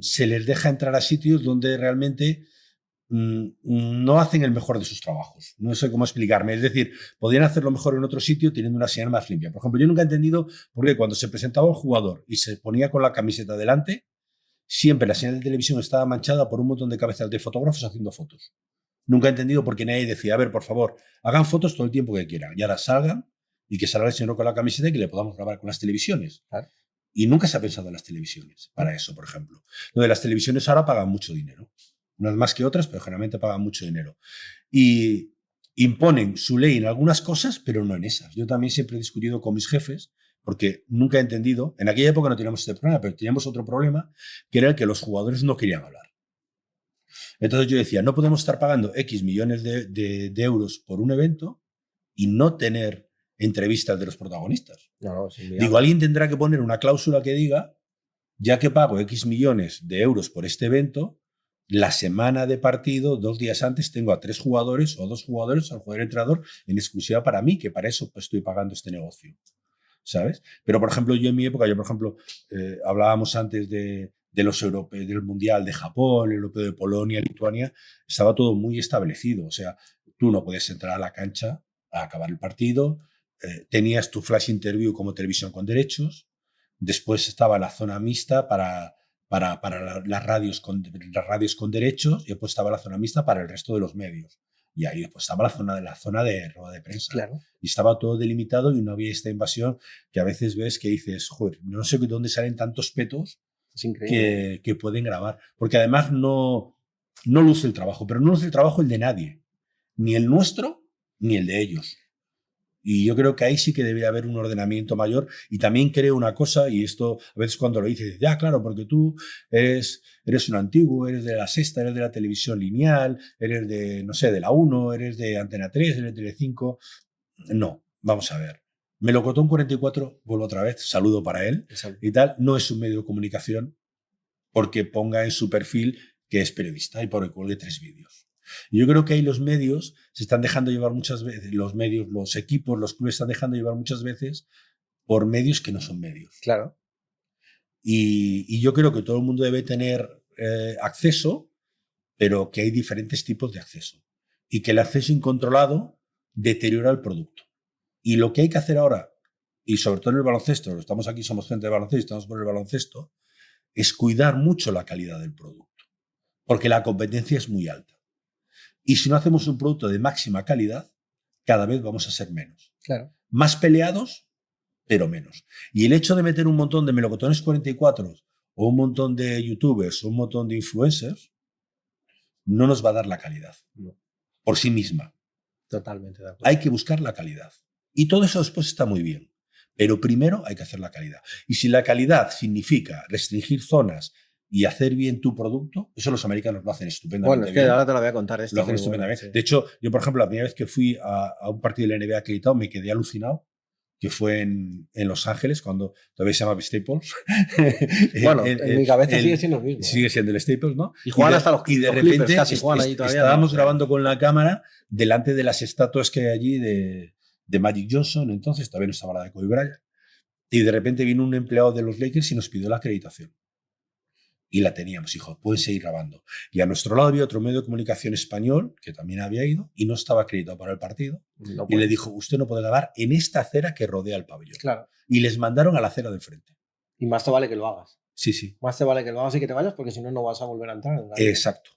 [SPEAKER 3] se les deja entrar a sitios donde realmente no hacen el mejor de sus trabajos. No sé cómo explicarme. Es decir, podrían hacerlo mejor en otro sitio teniendo una señal más limpia. Por ejemplo, yo nunca he entendido por qué cuando se presentaba un jugador y se ponía con la camiseta delante, siempre la señal de televisión estaba manchada por un montón de cabezas de fotógrafos haciendo fotos. Nunca he entendido por qué nadie decía, a ver, por favor, hagan fotos todo el tiempo que quieran. Y ahora salgan y que salga el señor con la camiseta y que le podamos grabar con las televisiones. Claro. Y nunca se ha pensado en las televisiones para eso, por ejemplo. Lo de las televisiones ahora pagan mucho dinero. Unas más que otras, pero generalmente pagan mucho dinero. Y imponen su ley en algunas cosas, pero no en esas. Yo también siempre he discutido con mis jefes, porque nunca he entendido, en aquella época no teníamos este problema, pero teníamos otro problema, que era el que los jugadores no querían hablar. Entonces yo decía, no podemos estar pagando X millones de euros por un evento y no tener entrevistas de los protagonistas. No, digo, alguien tendrá que poner una cláusula que diga, ya que pago X millones de euros por este evento, la semana de partido, 2 días antes, tengo a 3 jugadores o 2 jugadores al jugador entrenador en exclusiva para mí, que para eso pues, estoy pagando este negocio. ¿Sabes? Pero, por ejemplo, yo en mi época, por ejemplo, hablábamos antes de los europeos, del Mundial de Japón, el Europeo de Polonia, Lituania, estaba todo muy establecido. O sea, tú no puedes entrar a la cancha a acabar el partido, tenías tu flash interview como televisión con derechos, después estaba la zona mixta para las radios con derechos y después estaba la zona mixta para el resto de los medios. Y ahí después estaba la zona de rueda de prensa. Claro. Y estaba todo delimitado y no había esta invasión que a veces ves que dices, joder, no sé de dónde salen tantos petos que pueden grabar. Porque además no luce el trabajo, pero no luce el trabajo el de nadie. Ni el nuestro, ni el de ellos. Y yo creo que ahí sí que debe haber un ordenamiento mayor. Y también creo una cosa, y esto a veces cuando lo dices, ya claro, porque tú eres un antiguo, eres de la Sexta, eres de la televisión lineal, eres de, no sé, de la 1, eres de Antena 3, eres de Telecinco. No, vamos a ver. Melocotón 44, vuelvo otra vez, saludo para él. Exacto. Y tal, no es un medio de comunicación porque ponga en su perfil que es periodista y porque cuelgue 3 vídeos. Y yo creo que ahí los medios se están dejando llevar muchas veces, los medios, los equipos, los clubes están dejando llevar muchas veces por medios que no son medios. Claro. Y yo creo que todo el mundo debe tener acceso, pero que hay diferentes tipos de acceso. Y que el acceso incontrolado deteriora el producto. Y lo que hay que hacer ahora, y sobre todo en el baloncesto, estamos aquí, somos gente de baloncesto, estamos por el baloncesto, es cuidar mucho la calidad del producto. porque la competencia es muy alta. Y si no hacemos un producto de máxima calidad, cada vez vamos a ser menos.
[SPEAKER 2] Claro.
[SPEAKER 3] Más peleados, pero menos. Y el hecho de meter un montón de melocotones 44 o un montón de youtubers o un montón de influencers no nos va a dar la calidad por sí misma.
[SPEAKER 2] Totalmente de acuerdo.
[SPEAKER 3] Hay que buscar la calidad. Y todo eso después está muy bien. Pero primero hay que hacer la calidad. Y si la calidad significa restringir zonas y hacer bien tu producto, eso los americanos lo hacen estupendamente
[SPEAKER 2] Bueno, es que
[SPEAKER 3] bien.
[SPEAKER 2] ahora te lo voy a contar.
[SPEAKER 3] Lo hacen estupendamente.
[SPEAKER 2] Sí.
[SPEAKER 3] De hecho, yo, por ejemplo, la primera vez que fui a un partido de la NBA acreditado, me quedé alucinado, que fue en Los Ángeles, cuando todavía se llamaba Staples.
[SPEAKER 2] Bueno, en mi cabeza sigue siendo el mismo.
[SPEAKER 3] Sigue siendo el Staples, ¿no?
[SPEAKER 2] Y juegan hasta los
[SPEAKER 3] y de
[SPEAKER 2] los
[SPEAKER 3] repente
[SPEAKER 2] Clippers casi juegan allí todavía.
[SPEAKER 3] estábamos
[SPEAKER 2] ¿no?
[SPEAKER 3] grabando con la cámara delante de las estatuas que hay allí de Magic Johnson, entonces todavía no estaba la de Kobe Bryant. Y de repente vino un empleado de los Lakers y nos pidió la acreditación. Y la teníamos, hijo, pueden seguir grabando. Y a nuestro lado había otro medio de comunicación español que también había ido y no estaba acreditado para el partido.
[SPEAKER 2] No
[SPEAKER 3] y le dijo, usted no puede grabar en esta acera que rodea el pabellón.
[SPEAKER 2] Claro.
[SPEAKER 3] Y les mandaron a la acera de enfrente.
[SPEAKER 2] Y más te vale que lo hagas.
[SPEAKER 3] Sí, sí.
[SPEAKER 2] Más te vale que lo hagas y que te vayas porque si no, no vas a volver a entrar.
[SPEAKER 3] Exacto.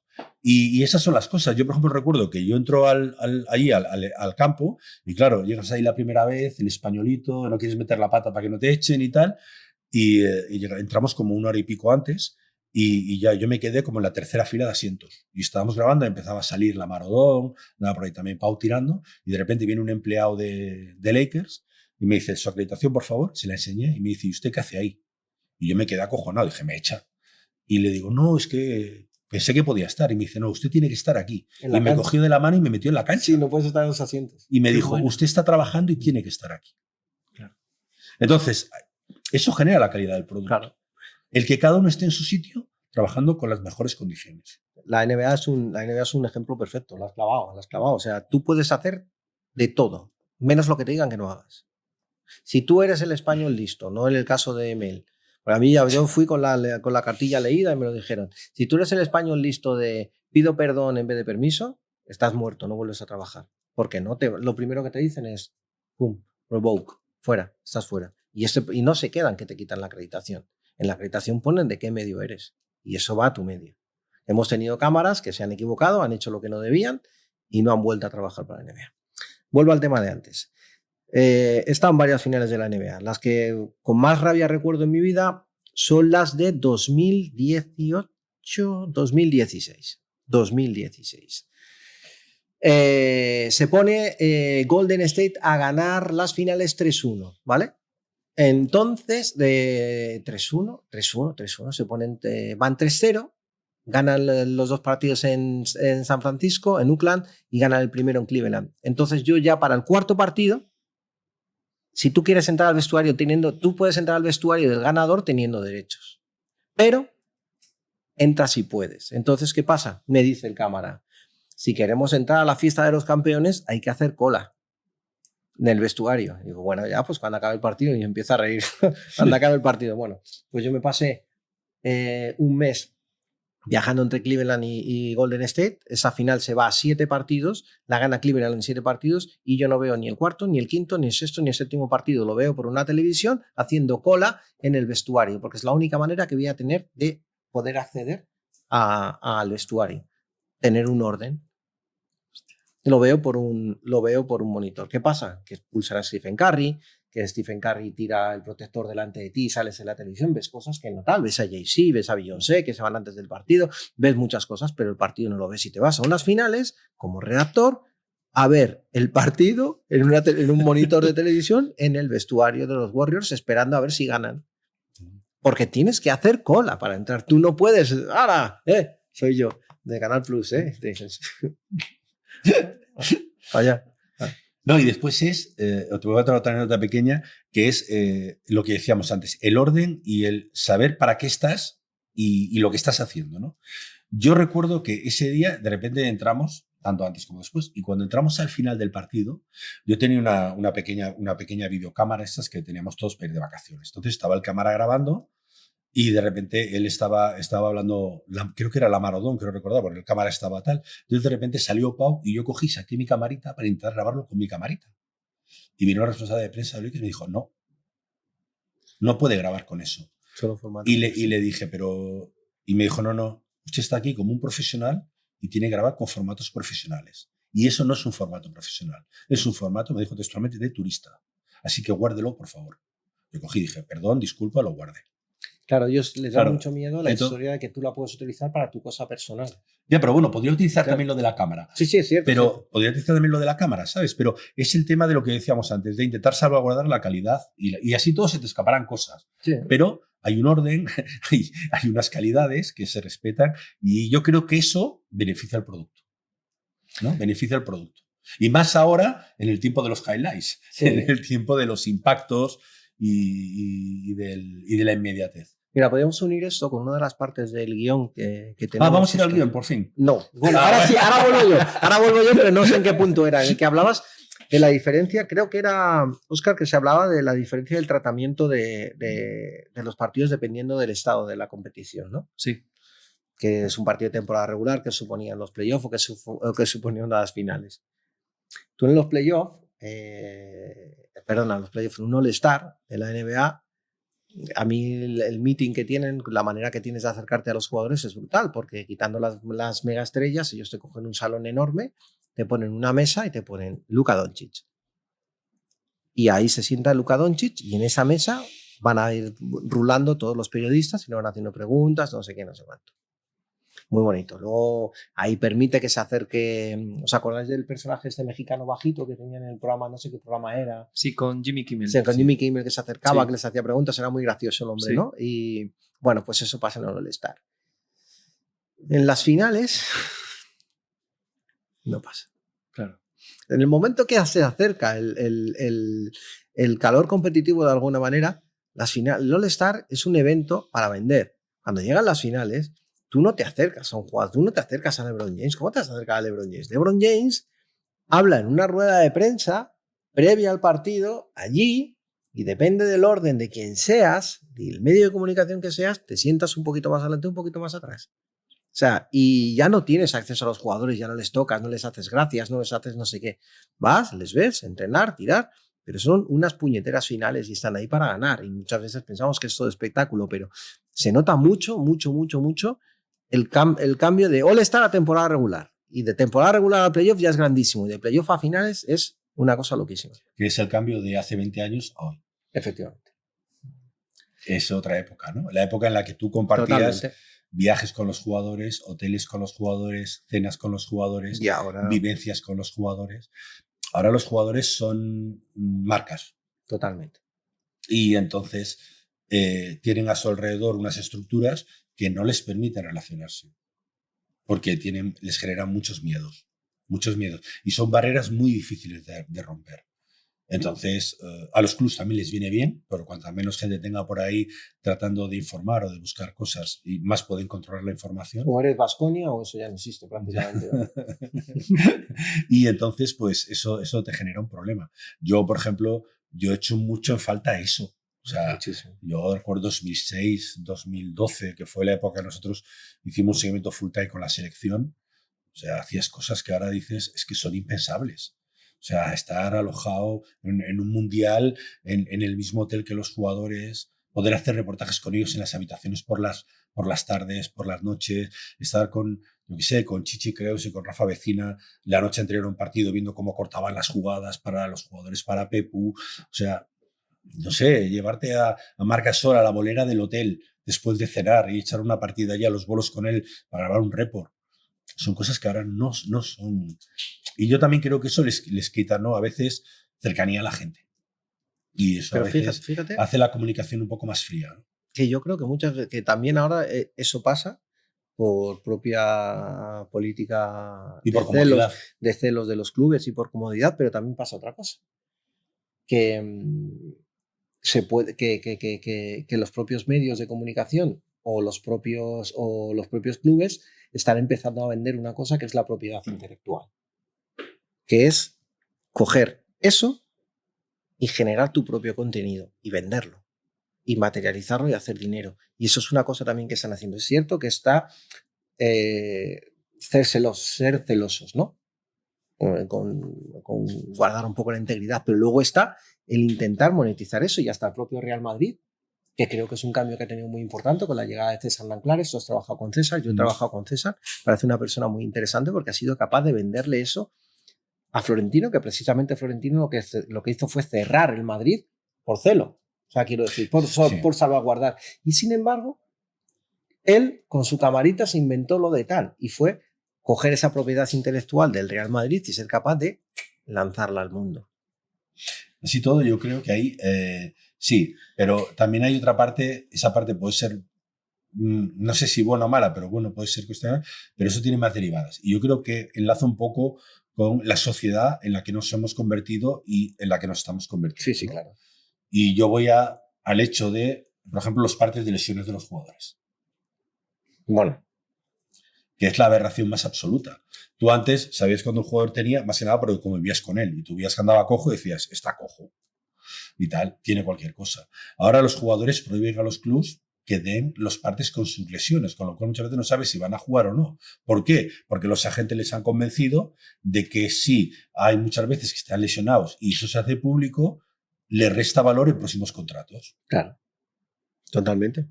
[SPEAKER 3] Y esas son las cosas. Yo, por ejemplo, recuerdo que yo entro allí al campo y claro, llegas ahí la primera vez, el españolito, no quieres meter la pata para que no te echen y tal. Y entramos como 1 hora y pico antes. Y ya yo me quedé como en la tercera fila de asientos. Y estábamos grabando, empezaba a salir la Marodón, nada por ahí también Pau tirando, y de repente viene un empleado de Lakers y me dice, su acreditación, por favor, se la enseñé, y me dice, ¿y usted qué hace ahí? Y yo me quedé acojonado, dije, me echa. Y le digo, no, es que pensé que podía estar. Y me dice, no, usted tiene que estar aquí. Y me cogió de la mano y me metió en la cancha.
[SPEAKER 2] Sí, no puedes estar en los asientos.
[SPEAKER 3] Y me dijo, usted está trabajando y tiene que estar aquí.
[SPEAKER 1] Claro.
[SPEAKER 3] Entonces, eso genera la calidad del producto.
[SPEAKER 2] Claro.
[SPEAKER 3] El que cada uno esté en su sitio trabajando con las mejores condiciones.
[SPEAKER 2] La NBA es un ejemplo perfecto, la has clavado. O sea, tú puedes hacer de todo, menos lo que te digan que no hagas. Si tú eres el español listo, no en el caso de Mel. Para mí, yo fui con la cartilla leída y me lo dijeron. Si tú eres el español listo de pido perdón en vez de permiso, estás muerto, no vuelves a trabajar. Porque lo primero que te dicen es, pum, revoke, fuera, estás fuera. Y no se quedan que te quitan la acreditación. En la acreditación ponen de qué medio eres. Y eso va a tu medio. Hemos tenido cámaras que se han equivocado, han hecho lo que no debían y no han vuelto a trabajar para la NBA. Vuelvo al tema de antes. He estado en varias finales de la NBA. Las que con más rabia recuerdo en mi vida son las de 2018-2016. 2016. Se pone Golden State a ganar las finales 3-1, ¿vale? Entonces, de 3-1, se ponen, van 3-0, ganan los 2 partidos en San Francisco, en Oakland, y ganan el primero en Cleveland. Entonces yo ya para el 4.º partido, si tú quieres entrar al vestuario tú puedes entrar al vestuario del ganador teniendo derechos, pero entras si puedes. Entonces, ¿qué pasa? Me dice el cámara, si queremos entrar a la fiesta de los campeones hay que hacer cola en el vestuario. Digo, bueno, ya, pues cuando acabe el partido, y empieza a reír. Cuando acabe el partido. Bueno, pues yo me pasé un mes viajando entre Cleveland y Golden State. Esa final se va a 7 partidos, la gana Cleveland en 7 partidos, y yo no veo ni el 4, ni el 5, ni el 6, ni el 7.º partido. Lo veo por una televisión haciendo cola en el vestuario, porque es la única manera que voy a tener de poder acceder al vestuario, tener un orden. Lo veo por un monitor. ¿Qué pasa? Que expulsan a Stephen Curry, que Stephen Curry tira el protector delante de ti, sales en la televisión, ves cosas que no tal, ves a Jay-Z, ves a Beyoncé, que se van antes del partido, ves muchas cosas, pero el partido no lo ves y te vas a unas finales como redactor a ver el partido en un monitor de televisión en el vestuario de los Warriors esperando a ver si ganan. Porque tienes que hacer cola para entrar. Tú no puedes, ¡hala! Soy yo, de Canal Plus, te dices... Vaya.
[SPEAKER 3] No, y después te voy a contar otra anécdota pequeña, que es lo que decíamos antes, el orden y el saber para qué estás y lo que estás haciendo, ¿no? Yo recuerdo que ese día, de repente entramos, tanto antes como después, y cuando entramos al final del partido, yo tenía una pequeña videocámara, estas que teníamos todos para ir de vacaciones. Entonces estaba el cámara grabando, y de repente él estaba hablando, creo que era la Marodón, creo recordar, porque el cámara estaba tal. Entonces de repente salió Pau y yo cogí, saqué mi camarita para intentar grabarlo con mi camarita. Y vino el responsable de prensa de Lakers y me dijo, no puede grabar con eso.
[SPEAKER 2] Solo formato.
[SPEAKER 3] Y le dije, pero... Y me dijo, no, Usted está aquí como un profesional y tiene que grabar con formatos profesionales. Y eso no es un formato profesional. Es un formato, me dijo textualmente, de turista. Así que guárdelo, por favor. Yo cogí y dije, perdón, disculpa, lo guardé.
[SPEAKER 2] Claro, ellos les da
[SPEAKER 3] Claro.
[SPEAKER 2] mucho miedo la
[SPEAKER 3] Entonces,
[SPEAKER 2] historia de que tú la puedes utilizar para tu cosa personal.
[SPEAKER 3] ya, pero bueno, podría utilizar
[SPEAKER 2] Claro.
[SPEAKER 3] también lo de la cámara.
[SPEAKER 2] Sí, sí, es cierto.
[SPEAKER 3] Pero
[SPEAKER 2] cierto.
[SPEAKER 3] podría utilizar también lo de la cámara, ¿sabes? Pero es el tema de lo que decíamos antes, de intentar salvaguardar la calidad y así todo se te escaparán cosas.
[SPEAKER 2] Sí.
[SPEAKER 3] Pero hay un orden, hay unas calidades que se respetan y yo creo que eso beneficia al producto, ¿no? Beneficia al producto. Y más ahora en el tiempo de los highlights,
[SPEAKER 2] Sí.
[SPEAKER 3] en el tiempo de los impactos y de la inmediatez.
[SPEAKER 2] Mira, podríamos unir esto con una de las partes del guión que tenemos.
[SPEAKER 3] Vamos a ir al
[SPEAKER 2] esto.
[SPEAKER 3] guión, por fin.
[SPEAKER 2] No, bueno, ahora sí, ahora vuelvo yo, pero no sé en qué punto era, en el que hablabas de la diferencia, creo que era, Óscar, que se hablaba de la diferencia del tratamiento de los partidos dependiendo del estado de la competición, ¿no?
[SPEAKER 1] Sí.
[SPEAKER 2] Que es un partido de temporada regular, que suponían los playoffs o que suponían las finales. Tú en los playoffs, los playoffs, en un All-Star de la NBA, a mí el meeting que tienen, la manera que tienes de acercarte a los jugadores es brutal, porque quitando las mega estrellas, ellos te cogen un salón enorme, te ponen una mesa y te ponen Luka Doncic. Y ahí se sienta Luka Doncic y en esa mesa van a ir rulando todos los periodistas y le van haciendo preguntas, no sé qué, no sé cuánto. Muy bonito. Luego ahí permite que se acerque. ¿Os acordáis del personaje este mexicano bajito que tenía en el programa? No sé qué programa era.
[SPEAKER 1] Sí, con Jimmy Kimmel.
[SPEAKER 2] Sí, con Jimmy Kimmel, que se acercaba,
[SPEAKER 1] Sí.
[SPEAKER 2] que les hacía preguntas. Era muy gracioso el hombre,
[SPEAKER 1] Sí.
[SPEAKER 2] ¿no? Y bueno, pues eso pasa en el All-Star. En las finales no pasa.
[SPEAKER 1] Claro.
[SPEAKER 2] En el momento que se acerca el calor competitivo de alguna manera, el All-Star es un evento para vender. Cuando llegan las finales, tú no te acercas a un jugador, tú no te acercas a LeBron James. ¿Cómo te vas a acercar a LeBron James? LeBron James habla en una rueda de prensa previa al partido allí y depende del orden de quien seas, del medio de comunicación que seas, te sientas un poquito más adelante, un poquito más atrás. O sea, y ya no tienes acceso a los jugadores, ya no les tocas, no les haces gracias, no les haces no sé qué. Vas, les ves, entrenar, tirar, pero son unas puñeteras finales y están ahí para ganar. Y muchas veces pensamos que es todo espectáculo, pero se nota mucho el cambio de All-Star a temporada regular. Y de temporada regular a playoff ya es grandísimo. Y de playoff a finales es una cosa loquísima.
[SPEAKER 3] Que es el cambio de hace 20 años a hoy.
[SPEAKER 2] Efectivamente.
[SPEAKER 3] Es otra época, ¿no? La época en la que tú compartías
[SPEAKER 2] Totalmente.
[SPEAKER 3] viajes con los jugadores, hoteles con los jugadores, cenas con los jugadores,
[SPEAKER 2] Y ahora,
[SPEAKER 3] vivencias con los jugadores. Ahora los jugadores son marcas.
[SPEAKER 2] totalmente.
[SPEAKER 3] Y entonces tienen a su alrededor unas estructuras que no les permiten relacionarse. Porque les generan muchos miedos. Y son barreras muy difíciles de romper. Entonces, a los clubs también les viene bien, pero cuanta menos gente tenga por ahí tratando de informar o de buscar cosas y más pueden controlar la información.
[SPEAKER 2] O eres Baskonia o eso ya no existe prácticamente.
[SPEAKER 3] Y entonces, pues eso te genera un problema. Yo, por ejemplo, he hecho mucho en falta eso. O sea,
[SPEAKER 2] muchísimo.
[SPEAKER 3] yo recuerdo 2006, 2012, que fue la época que nosotros hicimos un seguimiento full time con la selección. O sea, hacías cosas que ahora dices es que son impensables. O sea, estar alojado en un mundial, en el mismo hotel que los jugadores, poder hacer reportajes con ellos en las habitaciones por las tardes, por las noches, estar con Chichi Creus y con Rafa Vecina la noche anterior a un partido viendo cómo cortaban las jugadas para los jugadores, para Pepu. O sea, no sé, llevarte a Marc Gasol a la bolera del hotel después de cenar y echar una partida allí a los bolos con él para grabar un report. Son cosas que ahora no son. Y yo también creo que eso les quita, ¿no? A veces cercanía a la gente. Y eso
[SPEAKER 2] Pero
[SPEAKER 3] a veces
[SPEAKER 2] fíjate
[SPEAKER 3] hace la comunicación un poco más fría, ¿no?
[SPEAKER 2] que yo creo que también ahora eso pasa por propia política
[SPEAKER 3] Y por comodidad.
[SPEAKER 2] de celos de los clubes y por comodidad, pero también pasa otra cosa. Que que los propios medios de comunicación o los propios clubes están empezando a vender una cosa que es la propiedad intelectual, que es coger eso y generar tu propio contenido y venderlo y materializarlo y hacer dinero. Y eso es una cosa también que están haciendo. Es cierto que está ser celosos, ¿no? Con guardar un poco la integridad, pero luego está el intentar monetizar eso y hasta el propio Real Madrid que creo que es un cambio que ha tenido muy importante con la llegada de César Nanclares. Tú has trabajado con César, yo he trabajado con César. Parece una persona muy interesante porque ha sido capaz de venderle eso a Florentino, que precisamente Florentino lo que hizo fue cerrar el Madrid por celo. O sea, quiero decir, por salvaguardar. Y sin embargo, él con su camarita se inventó lo de tal y fue coger esa propiedad intelectual del Real Madrid y ser capaz de lanzarla al mundo.
[SPEAKER 3] Así todo, yo creo que ahí sí, pero también hay otra parte, esa parte puede ser, no sé si buena o mala, pero bueno, puede ser cuestionable, pero eso tiene más derivadas. Y yo creo que enlaza un poco con la sociedad en la que nos hemos convertido y en la que nos estamos convirtiendo.
[SPEAKER 2] Sí,
[SPEAKER 3] ¿no?
[SPEAKER 2] claro.
[SPEAKER 3] Y yo voy al hecho de, por ejemplo, los partes de lesiones de los jugadores.
[SPEAKER 2] Bueno.
[SPEAKER 3] Que es la aberración más absoluta. Tú antes sabías cuando un jugador tenía, más que nada porque convivías con él, y tú veías que andaba cojo y decías, está cojo, y tal, tiene cualquier cosa. Ahora los jugadores prohíben a los clubs que den los partes con sus lesiones, con lo cual muchas veces no sabes si van a jugar o no. ¿Por qué? Porque los agentes les han convencido de que sí, hay muchas veces que están lesionados y eso se hace público, le resta valor en próximos contratos.
[SPEAKER 2] Claro, totalmente.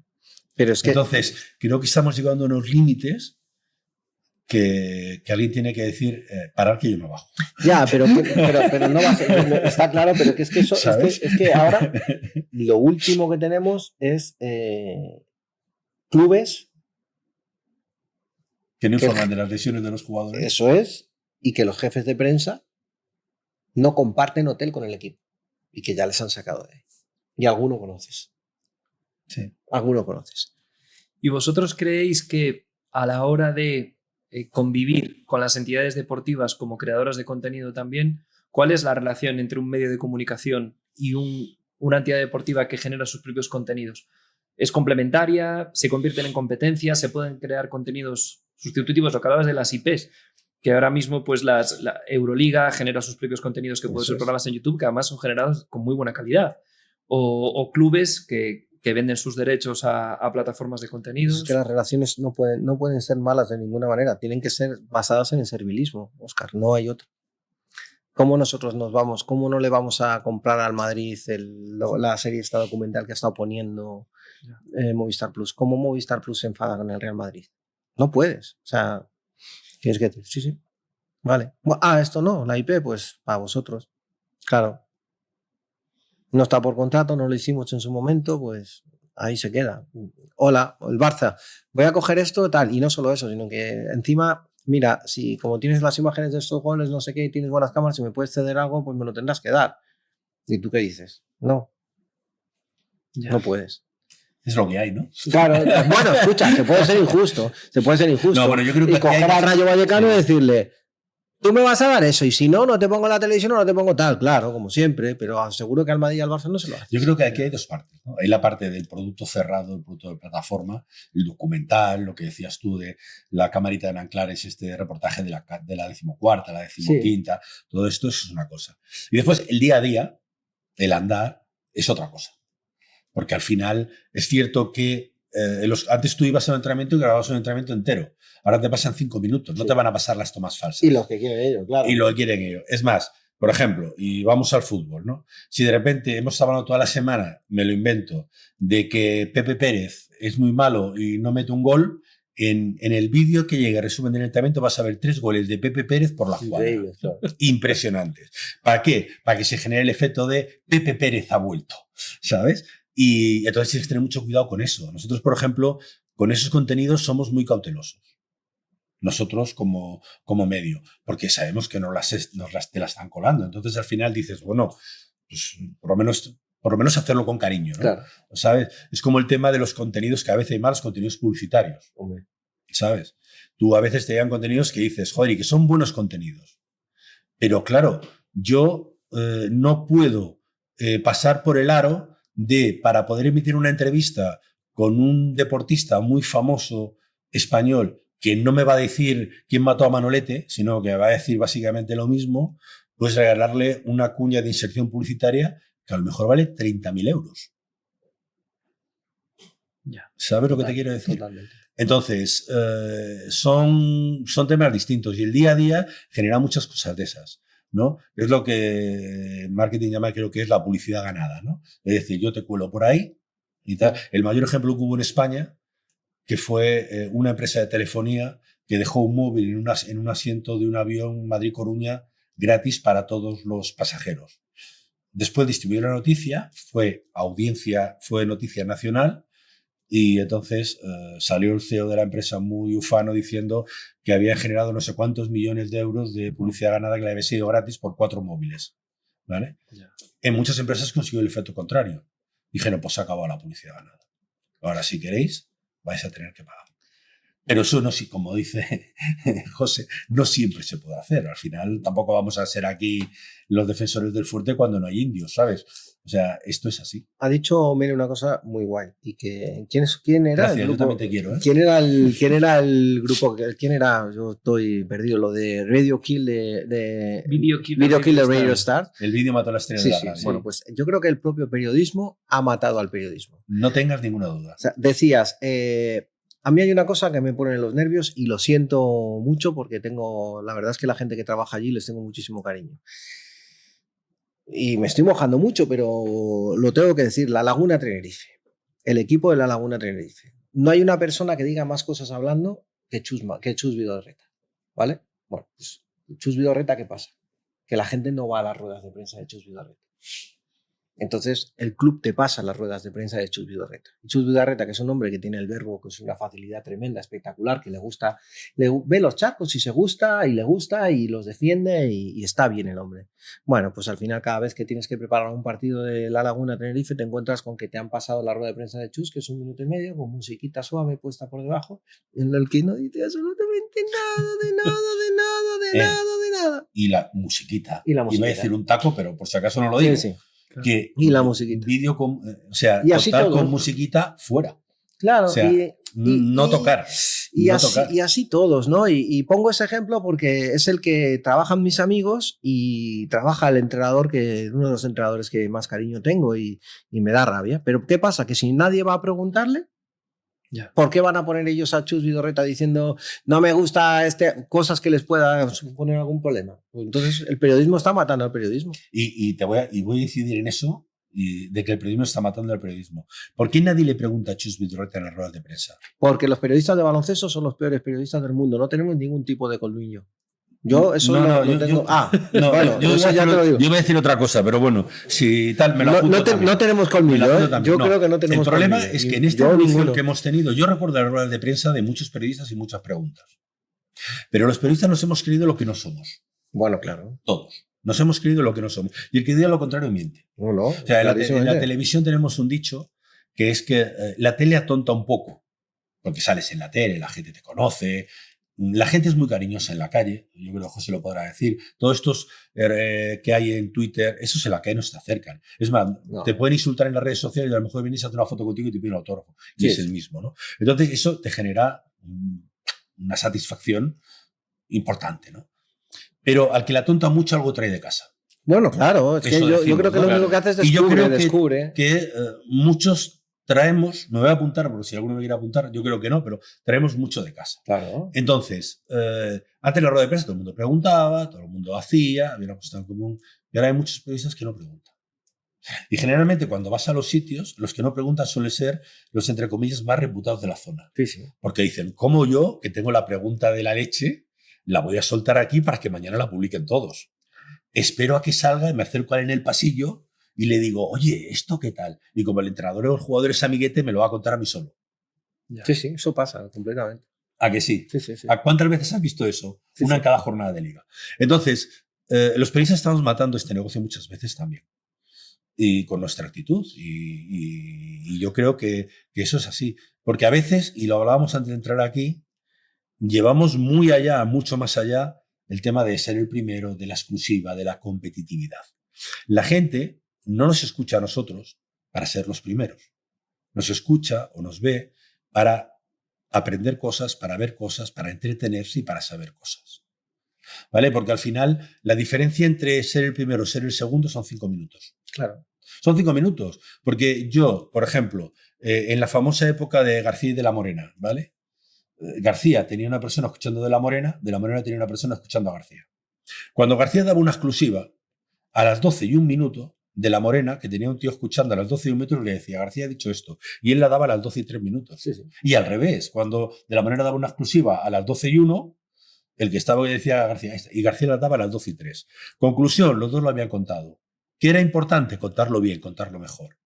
[SPEAKER 2] Pero es que...
[SPEAKER 3] Entonces, creo que estamos llegando a unos límites que alguien tiene que decir, parar que yo me bajo.
[SPEAKER 2] Ya, pero no va a ser, está claro, pero que es que eso, es que ahora lo último que tenemos es clubes
[SPEAKER 3] que no informan de las lesiones de los jugadores.
[SPEAKER 2] Eso es, y que los jefes de prensa no comparten hotel con el equipo y que ya les han sacado de ahí. Y alguno conoces.
[SPEAKER 3] Sí.
[SPEAKER 2] Alguno conoces.
[SPEAKER 1] ¿Y vosotros creéis que a la hora de convivir con las entidades deportivas como creadoras de contenido también, cuál es la relación entre un medio de comunicación y una entidad deportiva que genera sus propios contenidos? ¿Es complementaria? ¿Se convierten en competencias? ¿Se pueden crear contenidos sustitutivos? Lo que hablabas de las IPs, que ahora mismo pues la Euroliga genera sus propios contenidos que pueden ser programas en YouTube, que además son generados con muy buena calidad. O clubes que venden sus derechos a plataformas de contenidos.
[SPEAKER 2] Es que las relaciones no pueden ser malas de ninguna manera, tienen que ser basadas en el servilismo, Óscar, no hay otro. ¿Cómo nosotros nos vamos? ¿Cómo no le vamos a comprar al Madrid la serie esta documental que ha estado poniendo Movistar Plus? ¿Cómo Movistar Plus se enfada con el Real Madrid? No puedes, o sea, tienes que decir, sí, vale. Esto no, la IP, pues para vosotros, claro. No está por contrato, no lo hicimos en su momento, pues ahí se queda. Hola, el Barça, voy a coger esto, tal, y no solo eso, sino que encima, mira, si como tienes las imágenes de estos goles, no sé qué, y tienes buenas cámaras, si me puedes ceder algo, pues me lo tendrás que dar. ¿Y tú qué dices? No. Ya. No puedes.
[SPEAKER 3] Es lo que hay, ¿no?
[SPEAKER 2] Claro, bueno, escucha, se puede ser injusto. No,
[SPEAKER 3] bueno, yo creo que
[SPEAKER 2] y coger al Rayo Vallecano y decirle, tú me vas a dar eso, y si no, no te pongo la televisión o no te pongo tal, claro, como siempre, pero aseguro que al Madrid y al Barça no se lo hace.
[SPEAKER 3] Yo creo que aquí hay dos partes, ¿no? Hay la parte del producto cerrado, el producto de plataforma, el documental, lo que decías tú de la camarita de Nanclares, este reportaje de la 14ª, la 15ª, todo esto es una cosa. Y después el día a día, el andar, es otra cosa. Porque al final es cierto que antes tú ibas a un entrenamiento y grababas un entrenamiento entero. Ahora te pasan 5 minutos, no te van a pasar las tomas falsas.
[SPEAKER 2] Y lo que quieren ellos, claro.
[SPEAKER 3] Y lo que quieren ellos. Es más, por ejemplo, y vamos al fútbol, ¿no? Si de repente hemos hablado toda la semana, me lo invento, de que Pepe Pérez es muy malo y no mete un gol, en el vídeo que llegue resumen del entrenamiento vas a ver 3 goles de Pepe Pérez por la jugada.
[SPEAKER 2] Claro.
[SPEAKER 3] Impresionantes. ¿Para qué? Para que se genere el efecto de Pepe Pérez ha vuelto, ¿sabes? Y entonces tienes que tener mucho cuidado con eso. Nosotros, por ejemplo, con esos contenidos somos muy cautelosos. Nosotros como medio, porque sabemos que te la están colando. Entonces al final dices, bueno, pues por lo menos hacerlo con cariño, ¿no?
[SPEAKER 2] Claro.
[SPEAKER 3] ¿Sabes? Es como el tema de los contenidos, que a veces hay malos contenidos publicitarios.
[SPEAKER 2] Hombre.
[SPEAKER 3] ¿Sabes? Tú a veces te llegan contenidos que dices, joder, y que son buenos contenidos. Pero claro, yo no puedo pasar por el aro para poder emitir una entrevista con un deportista muy famoso español que no me va a decir quién mató a Manolete, sino que me va a decir básicamente lo mismo, pues regalarle una cuña de inserción publicitaria que a lo mejor vale 30.000 euros.
[SPEAKER 1] Ya.
[SPEAKER 3] ¿Sabes lo que te quiero decir?
[SPEAKER 2] Totalmente.
[SPEAKER 3] Entonces, son temas distintos y el día a día genera muchas cosas de esas, ¿no? Es lo que marketing llama, creo que es la publicidad ganada, ¿no? Es decir, yo te cuelo por ahí, y tal. El mayor ejemplo que hubo en España, que fue una empresa de telefonía que dejó un móvil en un asiento de un avión Madrid-Coruña gratis para todos los pasajeros. Después distribuyó la noticia, fue noticia nacional, y entonces salió el CEO de la empresa muy ufano diciendo que había generado no sé cuántos millones de euros de publicidad ganada que le había sido gratis por 4 móviles. ¿Vale?
[SPEAKER 1] Ya.
[SPEAKER 3] En muchas empresas consiguió el efecto contrario. Dijeron, pues se ha acabado la publicidad ganada. Ahora, si queréis, vais a tener que pagar. Pero eso no, como dice José, no siempre se puede hacer. Al final tampoco vamos a ser aquí los defensores del fuerte cuando no hay indios, ¿sabes? O sea, esto es así.
[SPEAKER 2] Ha dicho Mene una cosa muy guay. Y que ¿quién era
[SPEAKER 3] Gracias,
[SPEAKER 2] el grupo?
[SPEAKER 3] yo también te quiero, ¿eh?
[SPEAKER 2] ¿Quién era el grupo? ¿Quién era? Yo estoy perdido. Lo de Radio Kill de
[SPEAKER 1] Video Killer
[SPEAKER 2] Radio Star.
[SPEAKER 3] El vídeo mató a la estrella de la radio.
[SPEAKER 2] Bueno, pues yo creo que el propio periodismo ha matado al periodismo.
[SPEAKER 3] No tengas ninguna duda.
[SPEAKER 2] O sea, decías, a mí hay una cosa que me pone en los nervios y lo siento mucho porque la verdad es que la gente que trabaja allí les tengo muchísimo cariño. Y me estoy mojando mucho, pero lo tengo que decir, La Laguna Tenerife, el equipo de La Laguna Tenerife. No hay una persona que diga más cosas hablando que Chus Vidorreta, ¿vale? Bueno, pues Chus Vidorreta, ¿qué pasa? Que la gente no va a las ruedas de prensa de Chus Vidorreta. Entonces, el club te pasa las ruedas de prensa de Chus Vidorreta. Y Chus Vidorreta, que es un hombre que tiene el verbo, que es una facilidad tremenda, espectacular, que le gusta, ve los charcos y se gusta, y los defiende, y está bien el hombre. Bueno, pues al final, cada vez que tienes que preparar un partido de La Laguna Tenerife, te encuentras con que te han pasado la rueda de prensa de Chus, que es 1 minuto y medio, con musiquita suave puesta por debajo, en el que no dice absolutamente nada.
[SPEAKER 3] Y la musiquita.
[SPEAKER 2] Y la musiquita.
[SPEAKER 3] Iba a decir un taco, pero por si acaso no lo digo.
[SPEAKER 2] Sí.
[SPEAKER 3] Que
[SPEAKER 2] y la musiquita.
[SPEAKER 3] Vídeo con, o sea,
[SPEAKER 2] y así
[SPEAKER 3] total
[SPEAKER 2] todo,
[SPEAKER 3] con musiquita fuera.
[SPEAKER 2] Claro,
[SPEAKER 3] o sea, no tocar.
[SPEAKER 2] Y así todos, ¿no? Y pongo ese ejemplo porque es el que trabajan mis amigos y trabaja el entrenador, uno de los entrenadores que más cariño tengo y me da rabia. Pero ¿qué pasa? Que si nadie va a preguntarle,
[SPEAKER 1] Ya.
[SPEAKER 2] ¿por qué van a poner ellos a Chus Vidorreta diciendo no me gusta cosas que les pueda suponer algún problema? Entonces el periodismo está matando al periodismo.
[SPEAKER 3] Y voy a incidir en eso, de que el periodismo está matando al periodismo. ¿Por qué nadie le pregunta a Chus Vidorreta en las ruedas de prensa?
[SPEAKER 2] Porque los periodistas de baloncesto son los peores periodistas del mundo. No tenemos ningún tipo de colmillo. Yo eso lo tengo.
[SPEAKER 3] Yo voy a decir otra cosa, pero bueno, si tal, me lo apunto
[SPEAKER 2] no tenemos colmillo, ¿eh? Yo creo que no tenemos
[SPEAKER 3] colmillo. El problema
[SPEAKER 2] colmillo.
[SPEAKER 3] es que en esta evolución que hemos tenido, yo recuerdo las ruedas de prensa de muchos periodistas y muchas preguntas. Pero los periodistas nos hemos creído lo que no somos.
[SPEAKER 2] Bueno, claro.
[SPEAKER 3] Todos. Nos hemos creído lo que no somos. Y el que diga lo contrario miente.
[SPEAKER 2] No,
[SPEAKER 3] o sea, en la televisión tenemos un dicho que es que la tele atonta un poco. Porque sales en la tele, la gente te conoce. La gente es muy cariñosa en la calle, yo creo que José lo podrá decir. Todos estos que hay en Twitter, esos en la calle no se te acercan. Es más, te pueden insultar en las redes sociales y a lo mejor vienes a hacer una foto contigo y te piden un autógrafo. Y es el mismo, ¿no? Entonces eso te genera una satisfacción importante, ¿no? Pero al que la tonta mucho algo trae de casa.
[SPEAKER 2] Bueno, claro, es que yo creo que lo único que hace es descubre.
[SPEAKER 3] Que muchos traemos, me voy a apuntar, porque si alguno me quiere apuntar, yo creo que no, pero traemos mucho de casa.
[SPEAKER 2] Claro.
[SPEAKER 3] Entonces, antes la rueda de prensa todo el mundo preguntaba, todo el mundo hacía, había una cuestión común, y ahora hay muchos periodistas que no preguntan. Y generalmente cuando vas a los sitios, los que no preguntan suelen ser los, entre comillas, más reputados de la zona.
[SPEAKER 2] Sí.
[SPEAKER 3] Porque dicen, ¿cómo yo, que tengo la pregunta de la leche, la voy a soltar aquí para que mañana la publiquen todos? Espero a que salga y me acerco a él en el pasillo y le digo, oye, ¿esto qué tal? Y como el entrenador o el jugador es amiguete, me lo va a contar a mí solo.
[SPEAKER 1] Ya.
[SPEAKER 2] Sí, eso pasa completamente.
[SPEAKER 3] ¿A que sí?
[SPEAKER 2] Sí.
[SPEAKER 3] ¿A cuántas veces has visto eso? Una en cada jornada de liga. Entonces, los periodistas estamos matando este negocio muchas veces también. Y con nuestra actitud. Y yo creo que eso es así. Porque a veces, y lo hablábamos antes de entrar aquí, llevamos muy allá, mucho más allá, el tema de ser el primero, de la exclusiva, de la competitividad. La gente no nos escucha a nosotros para ser los primeros. Nos escucha o nos ve para aprender cosas, para ver cosas, para entretenerse y para saber cosas. ¿Vale? Porque al final la diferencia entre ser el primero y ser el segundo son 5 minutos.
[SPEAKER 2] Claro.
[SPEAKER 3] Son 5 minutos. Porque yo, por ejemplo, en la famosa época de García y de la Morena, ¿vale? García tenía una persona escuchando de la Morena tenía una persona escuchando a García. Cuando García daba una exclusiva, a las 12 y 1 minuto, de La Morena, que tenía un tío escuchando a las 12:01 y le decía, García ha dicho esto. Y él la daba a las 12:03.
[SPEAKER 2] Sí, sí.
[SPEAKER 3] Y al revés, cuando de La Morena daba una exclusiva a las 12:01, el que estaba y decía a García, y García la daba a las 12:03. Conclusión, los dos lo habían contado. ¿Qué era importante? Contarlo bien, contarlo mejor.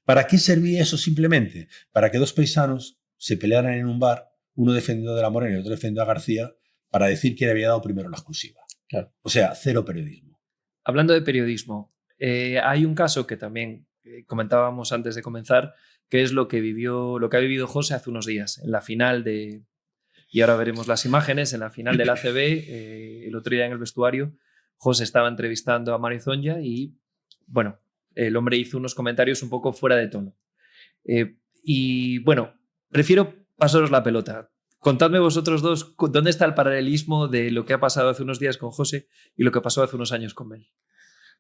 [SPEAKER 3] ¿Para qué servía eso simplemente? Para que dos paisanos se pelearan en un bar, uno defendiendo de La Morena y otro defendiendo a García, para decir quién había dado primero la exclusiva.
[SPEAKER 2] Claro.
[SPEAKER 3] O sea, cero periodismo.
[SPEAKER 1] Hablando de periodismo, hay un caso que también comentábamos antes de comenzar, que es lo que ha vivido José hace unos días, en la final de... Y ahora veremos las imágenes, en la final del ACB, el otro día en el vestuario, José estaba entrevistando a Mario Zonja y, bueno, el hombre hizo unos comentarios un poco fuera de tono. Y, bueno, prefiero pasaros la pelota. Contadme vosotros dos, ¿dónde está el paralelismo de lo que ha pasado hace unos días con José y lo que pasó hace unos años con Mel?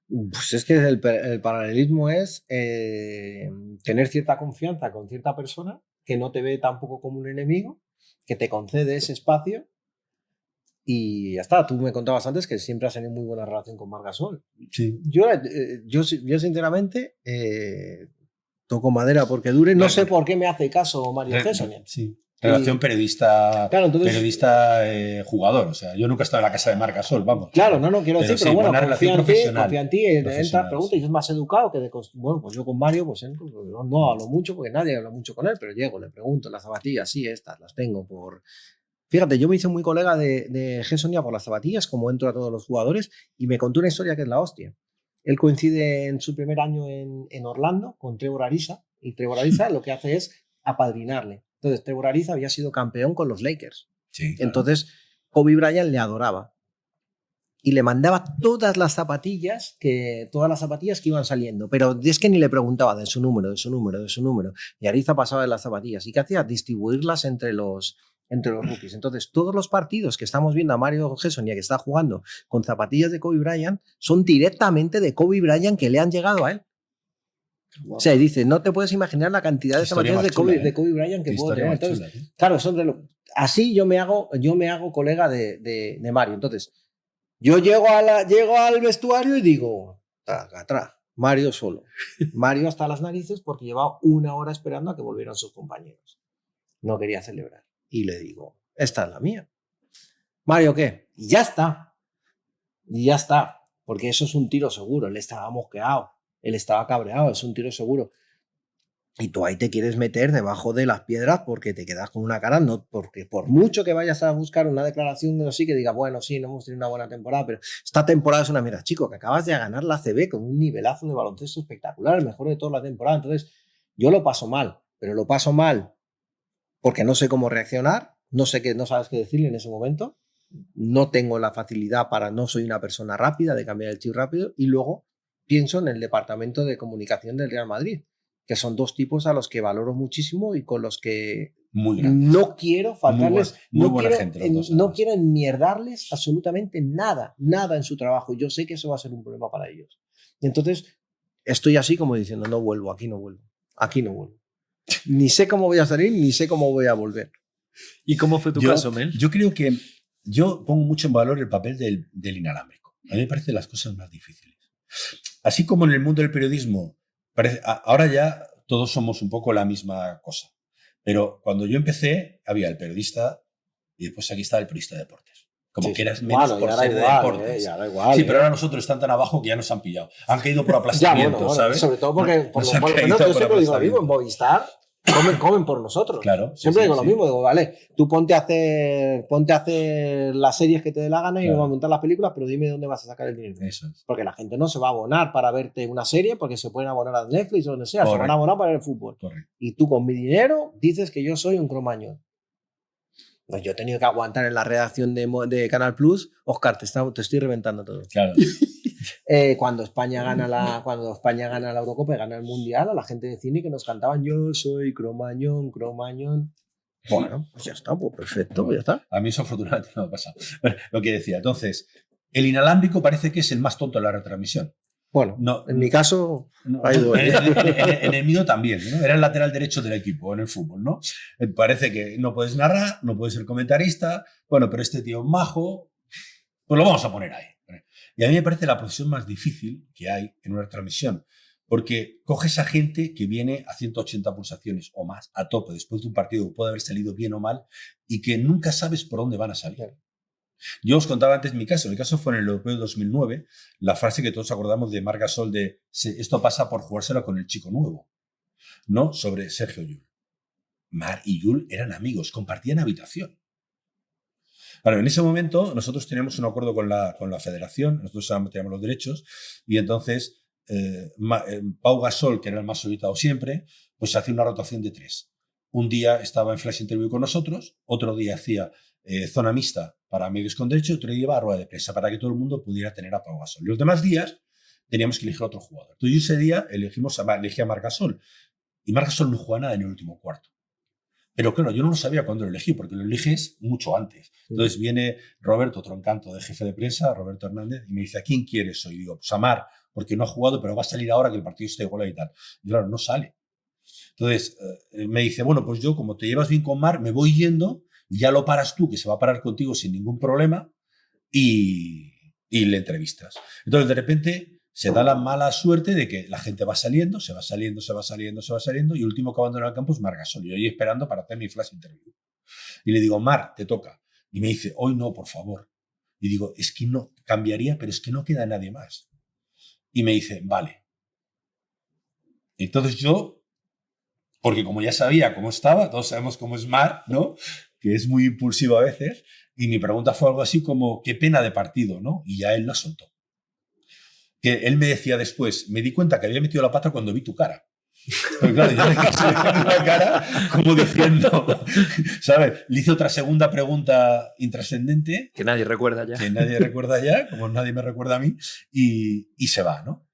[SPEAKER 2] Pues es que el paralelismo es tener cierta confianza con cierta persona que no te ve tampoco como un enemigo, que te concede ese espacio y ya está. Tú me contabas antes que siempre has tenido muy buena relación con Marc Gasol.
[SPEAKER 3] Sí.
[SPEAKER 2] Yo sinceramente toco madera porque dure. No sé por qué me hace caso Mario Gesson.
[SPEAKER 3] Sí. Relación periodista,
[SPEAKER 2] claro, entonces,
[SPEAKER 3] jugador. O sea, yo nunca he estado en la casa de Marc Gasol, vamos.
[SPEAKER 2] Claro, no quiero decir, pero bueno,
[SPEAKER 3] confía
[SPEAKER 2] en ti, entra, pregunta y es más educado que bueno, pues yo con Mario, pues no hablo mucho porque nadie habla mucho con él, pero llego, le pregunto, las zapatillas, sí, estas las tengo por... Fíjate, yo me hice muy colega de Gesson ya por las zapatillas, como entro a todos los jugadores, y me contó una historia que es la hostia. Él coincide en su primer año en Orlando con Trevor Ariza, y Trevor Ariza lo que hace es apadrinarle. Entonces, Trevor Ariza había sido campeón con los Lakers.
[SPEAKER 3] Sí, claro.
[SPEAKER 2] Entonces, Kobe Bryant le adoraba. Y le mandaba todas las zapatillas que iban saliendo. Pero es que ni le preguntaba de su número. Y Ariza pasaba de las zapatillas. ¿Y qué hacía? Distribuirlas entre los rookies. Entonces, todos los partidos que estamos viendo a Mario Gesson que está jugando con zapatillas de Kobe Bryant son directamente de Kobe Bryant que le han llegado a él. Wow. O sea, y dice, no te puedes imaginar la cantidad de zapatillas de Kobe Bryant que puedo tener. Entonces, claro, así yo me hago colega de Mario. Entonces, yo llego al vestuario y digo, atrás, Mario solo. Mario hasta las narices porque llevaba 1 hora esperando a que volvieran sus compañeros. No quería celebrar. Y le digo, esta es la mía. Mario, ¿qué? Y ya está. Porque eso es un tiro seguro. Él estaba mosqueado. Él estaba cabreado, es un tiro seguro. Y tú ahí te quieres meter debajo de las piedras porque te quedas con una cara, no porque por mucho que vayas a buscar una declaración así que diga, bueno, sí, no hemos tenido una buena temporada, pero esta temporada es una mierda. Chico, que acabas de ganar la ACB con un nivelazo de baloncesto espectacular, el mejor de toda la temporada. Entonces, yo lo paso mal, pero lo paso mal porque no sé cómo reaccionar, no sabes qué decirle en ese momento, no tengo la facilidad no soy una persona rápida de cambiar el chip rápido y luego pienso en el departamento de comunicación del Real Madrid, que son dos tipos a los que valoro muchísimo y con los que no quiero faltarles, no quiero enmierdarles absolutamente nada en su trabajo. Yo sé que eso va a ser un problema para ellos. Entonces, estoy así como diciendo, no vuelvo. Ni sé cómo voy a salir, ni sé cómo voy a volver.
[SPEAKER 1] ¿Y cómo fue tu caso, Mel?
[SPEAKER 3] Yo creo que yo pongo mucho en valor el papel del inalámbrico. A mí me parecen las cosas más difíciles. Así como en el mundo del periodismo, ahora ya todos somos un poco la misma cosa. Pero cuando yo empecé, había el periodista y después aquí estaba el periodista de deportes. Como que eras menos por ser de deportes. Sí, pero ahora nosotros están tan abajo que ya nos han pillado. Han caído por aplastamiento, ¿sabes?
[SPEAKER 2] Sobre todo porque, yo siempre digo lo mismo, en Movistar comen por nosotros.
[SPEAKER 3] Claro.
[SPEAKER 2] Siempre digo lo mismo, digo, vale, tú ponte a hacer las series que te dé la gana y vamos a montar las películas, pero dime dónde vas a sacar el dinero.
[SPEAKER 3] Eso es.
[SPEAKER 2] Porque la gente no se va a abonar para verte una serie porque se pueden abonar a Netflix o donde sea, se van a abonar para ver el fútbol.
[SPEAKER 3] Correcto.
[SPEAKER 2] Y tú con mi dinero dices que yo soy un cromañón. Pues yo he tenido que aguantar en la redacción de Canal Plus. Oscar, te estoy reventando todo.
[SPEAKER 3] Claro.
[SPEAKER 2] Cuando España gana la Eurocopa y gana el Mundial, a la gente de cine que nos cantaban yo soy cromañón. Bueno, pues ya está, pues perfecto, pues ya está.
[SPEAKER 3] A mí eso afortunadamente no me ha pasado. Bueno, lo que decía, entonces, el inalámbrico parece que es el más tonto de la retransmisión.
[SPEAKER 2] Bueno, en mi caso,
[SPEAKER 3] en el mío también, ¿no? Era el lateral derecho del equipo en el fútbol, ¿no? Parece que no puedes narrar, no puedes ser comentarista, bueno, pero este tío es majo, pues lo vamos a poner ahí. Y a mí me parece la profesión más difícil que hay en una transmisión, porque coges a gente que viene a 180 pulsaciones o más, a tope, después de un partido que puede haber salido bien o mal, y que nunca sabes por dónde van a salir. Yo os contaba antes mi caso fue en el Europeo de 2009, la frase que todos acordamos de Marc Gasol de esto pasa por jugárselo con el chico nuevo, ¿no? Sobre Sergio Llull. Marc y Llull eran amigos, compartían habitación. Claro, en ese momento nosotros teníamos un acuerdo con la federación, nosotros teníamos los derechos, y entonces Pau Gasol, que era el más solicitado siempre, pues hacía una rotación de 3. Un día estaba en Flash Interview con nosotros, otro día hacía zona mixta para medios con derecho, otro día iba a rueda de prensa para que todo el mundo pudiera tener a Pau Gasol. Y los demás días teníamos que elegir a otro jugador. Entonces yo ese día elegí a Marc Gasol, y Marc Gasol no jugaba nada en el último cuarto. Pero claro, yo no lo sabía cuándo lo elegí, porque lo eliges mucho antes. Entonces viene Roberto, otro encanto de jefe de prensa, Roberto Hernández, y me dice, ¿a quién quieres hoy? Y digo, pues a Marc, porque no ha jugado, pero va a salir ahora que el partido esté igual y tal. Y claro, no sale. Entonces me dice, bueno, pues yo, como te llevas bien con Marc, me voy yendo, y ya lo paras tú, que se va a parar contigo sin ningún problema, y le entrevistas. Entonces, de repente, se da la mala suerte de que la gente va saliendo, se va saliendo, y el último que abandona el campo es Marc Gasol. Y yo ahí esperando para hacer mi flash interview. Y le digo, Marc, te toca. Y me dice, hoy no, por favor. Y digo, es que no, cambiaría, pero es que no queda nadie más. Y me dice, vale. Entonces yo, porque como ya sabía cómo estaba, todos sabemos cómo es Marc, ¿no? Que es muy impulsivo a veces, y mi pregunta fue algo así como, qué pena de partido, ¿no? Y ya él la soltó. Que él me decía después, me di cuenta que había metido la pata cuando vi tu cara. Pero claro, yo le quise la cara como diciendo, ¿sabes? Le hice otra segunda pregunta intrascendente.
[SPEAKER 1] Que nadie recuerda ya.
[SPEAKER 3] Que nadie recuerda ya, como nadie me recuerda a mí, y se va, ¿no?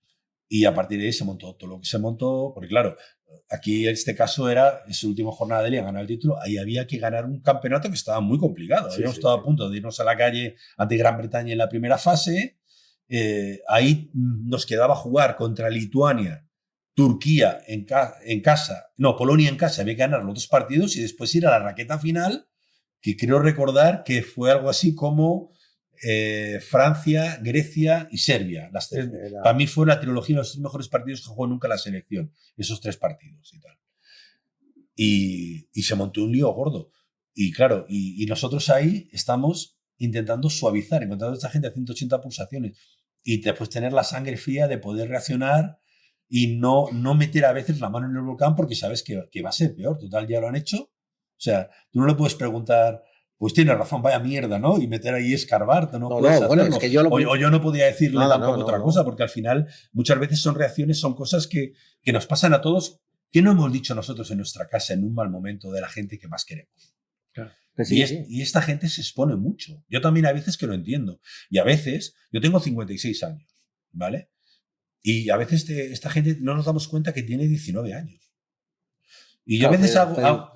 [SPEAKER 3] Y a partir de ahí se montó todo lo que se montó, porque claro, aquí en este caso era su última jornada de liga, ganar el título, ahí había que ganar un campeonato que estaba muy complicado. Habíamos estado a punto de irnos a la calle ante Gran Bretaña en la primera fase. Ahí nos quedaba jugar contra Lituania, Turquía en casa, no, Polonia en casa, había que ganar los 2 partidos y después ir a la raqueta final, que creo recordar que fue algo así como Francia, Grecia y Serbia. Para mí fue la trilogía de los 3 mejores partidos que jugó nunca la selección, esos 3 partidos y tal. Y se montó un lío gordo. Y claro, y nosotros ahí estamos intentando suavizar, encontrando a esta gente a 180 pulsaciones y después tener la sangre fría de poder reaccionar y no meter a veces la mano en el volcán porque sabes que va a ser peor. Total, ya lo han hecho. O sea, tú no le puedes preguntar, pues tienes razón, vaya mierda, ¿no? Y meter ahí escarbar, no puedes hacerlo. Bueno, es que o yo no podía decirle tampoco otra cosa, porque al final muchas veces son reacciones, son cosas que nos pasan a todos, que no hemos dicho nosotros en nuestra casa en un mal momento de la gente que más queremos. Claro. Y esta gente se expone mucho. Yo también a veces que lo entiendo. Y a veces, yo tengo 56 años, ¿vale? Y a veces esta gente no nos damos cuenta que tiene 19 años. Y yo a veces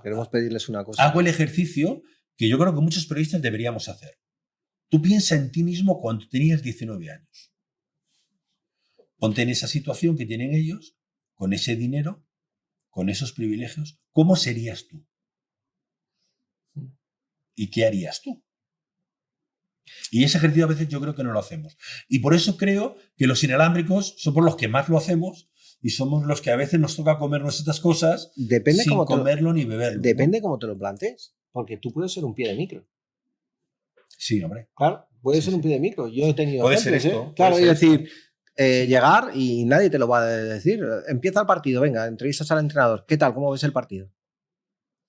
[SPEAKER 2] queremos pedirles una cosa.
[SPEAKER 3] Hago el ejercicio que yo creo que muchos periodistas deberíamos hacer. Tú piensa en ti mismo cuando tenías 19 años. Ponte en esa situación que tienen ellos, con ese dinero, con esos privilegios. ¿Cómo serías tú? ¿Y qué harías tú? Y ese ejercicio a veces yo creo que no lo hacemos. Y por eso creo que los inalámbricos somos los que más lo hacemos y somos los que a veces nos toca comernos estas cosas sin comerlo ni beberlo.
[SPEAKER 2] Depende cómo te lo plantees, porque tú puedes ser un pie de micro.
[SPEAKER 3] Sí, hombre.
[SPEAKER 2] Claro, puedes ser un pie de micro. Yo he tenido
[SPEAKER 3] puede ser esto.
[SPEAKER 2] Claro, es decir, llegar y nadie te lo va a decir. Empieza el partido, venga, entrevistas al entrenador. ¿Qué tal? ¿Cómo ves el partido?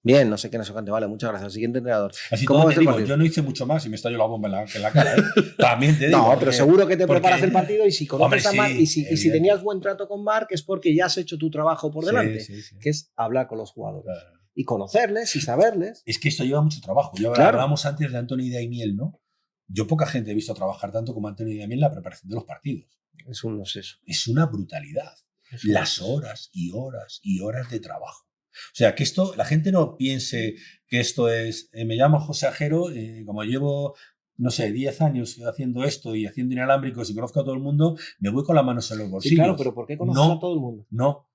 [SPEAKER 2] Bien, no sé qué, no sé cuánto. Vale, muchas gracias. Siguiente entrenador.
[SPEAKER 3] Así todo te digo, yo no hice mucho más y me estalló la bomba en la cara. También te digo.
[SPEAKER 2] No, pero seguro que te preparas el partido y si conoces a Marc y si tenías buen trato con Marc es porque ya has hecho tu trabajo por delante, que es hablar con los jugadores. Claro. Y conocerles y saberles.
[SPEAKER 3] Es que esto lleva mucho trabajo. Hablábamos antes de Antonio Daimiel, ¿no? Yo poca gente he visto trabajar tanto como Antonio Daimiel en la preparación de los partidos.
[SPEAKER 2] Es un obseso.
[SPEAKER 3] Es una brutalidad. Las horas y horas y horas de trabajo. O sea, que esto, la gente no piense que esto es, me llamo José Ajero, como llevo, no sé, 10 años haciendo esto y haciendo inalámbricos y conozco a todo el mundo, me voy con las manos en los bolsillos.
[SPEAKER 2] Sí, claro, pero ¿por qué conoces a todo el mundo?
[SPEAKER 3] No,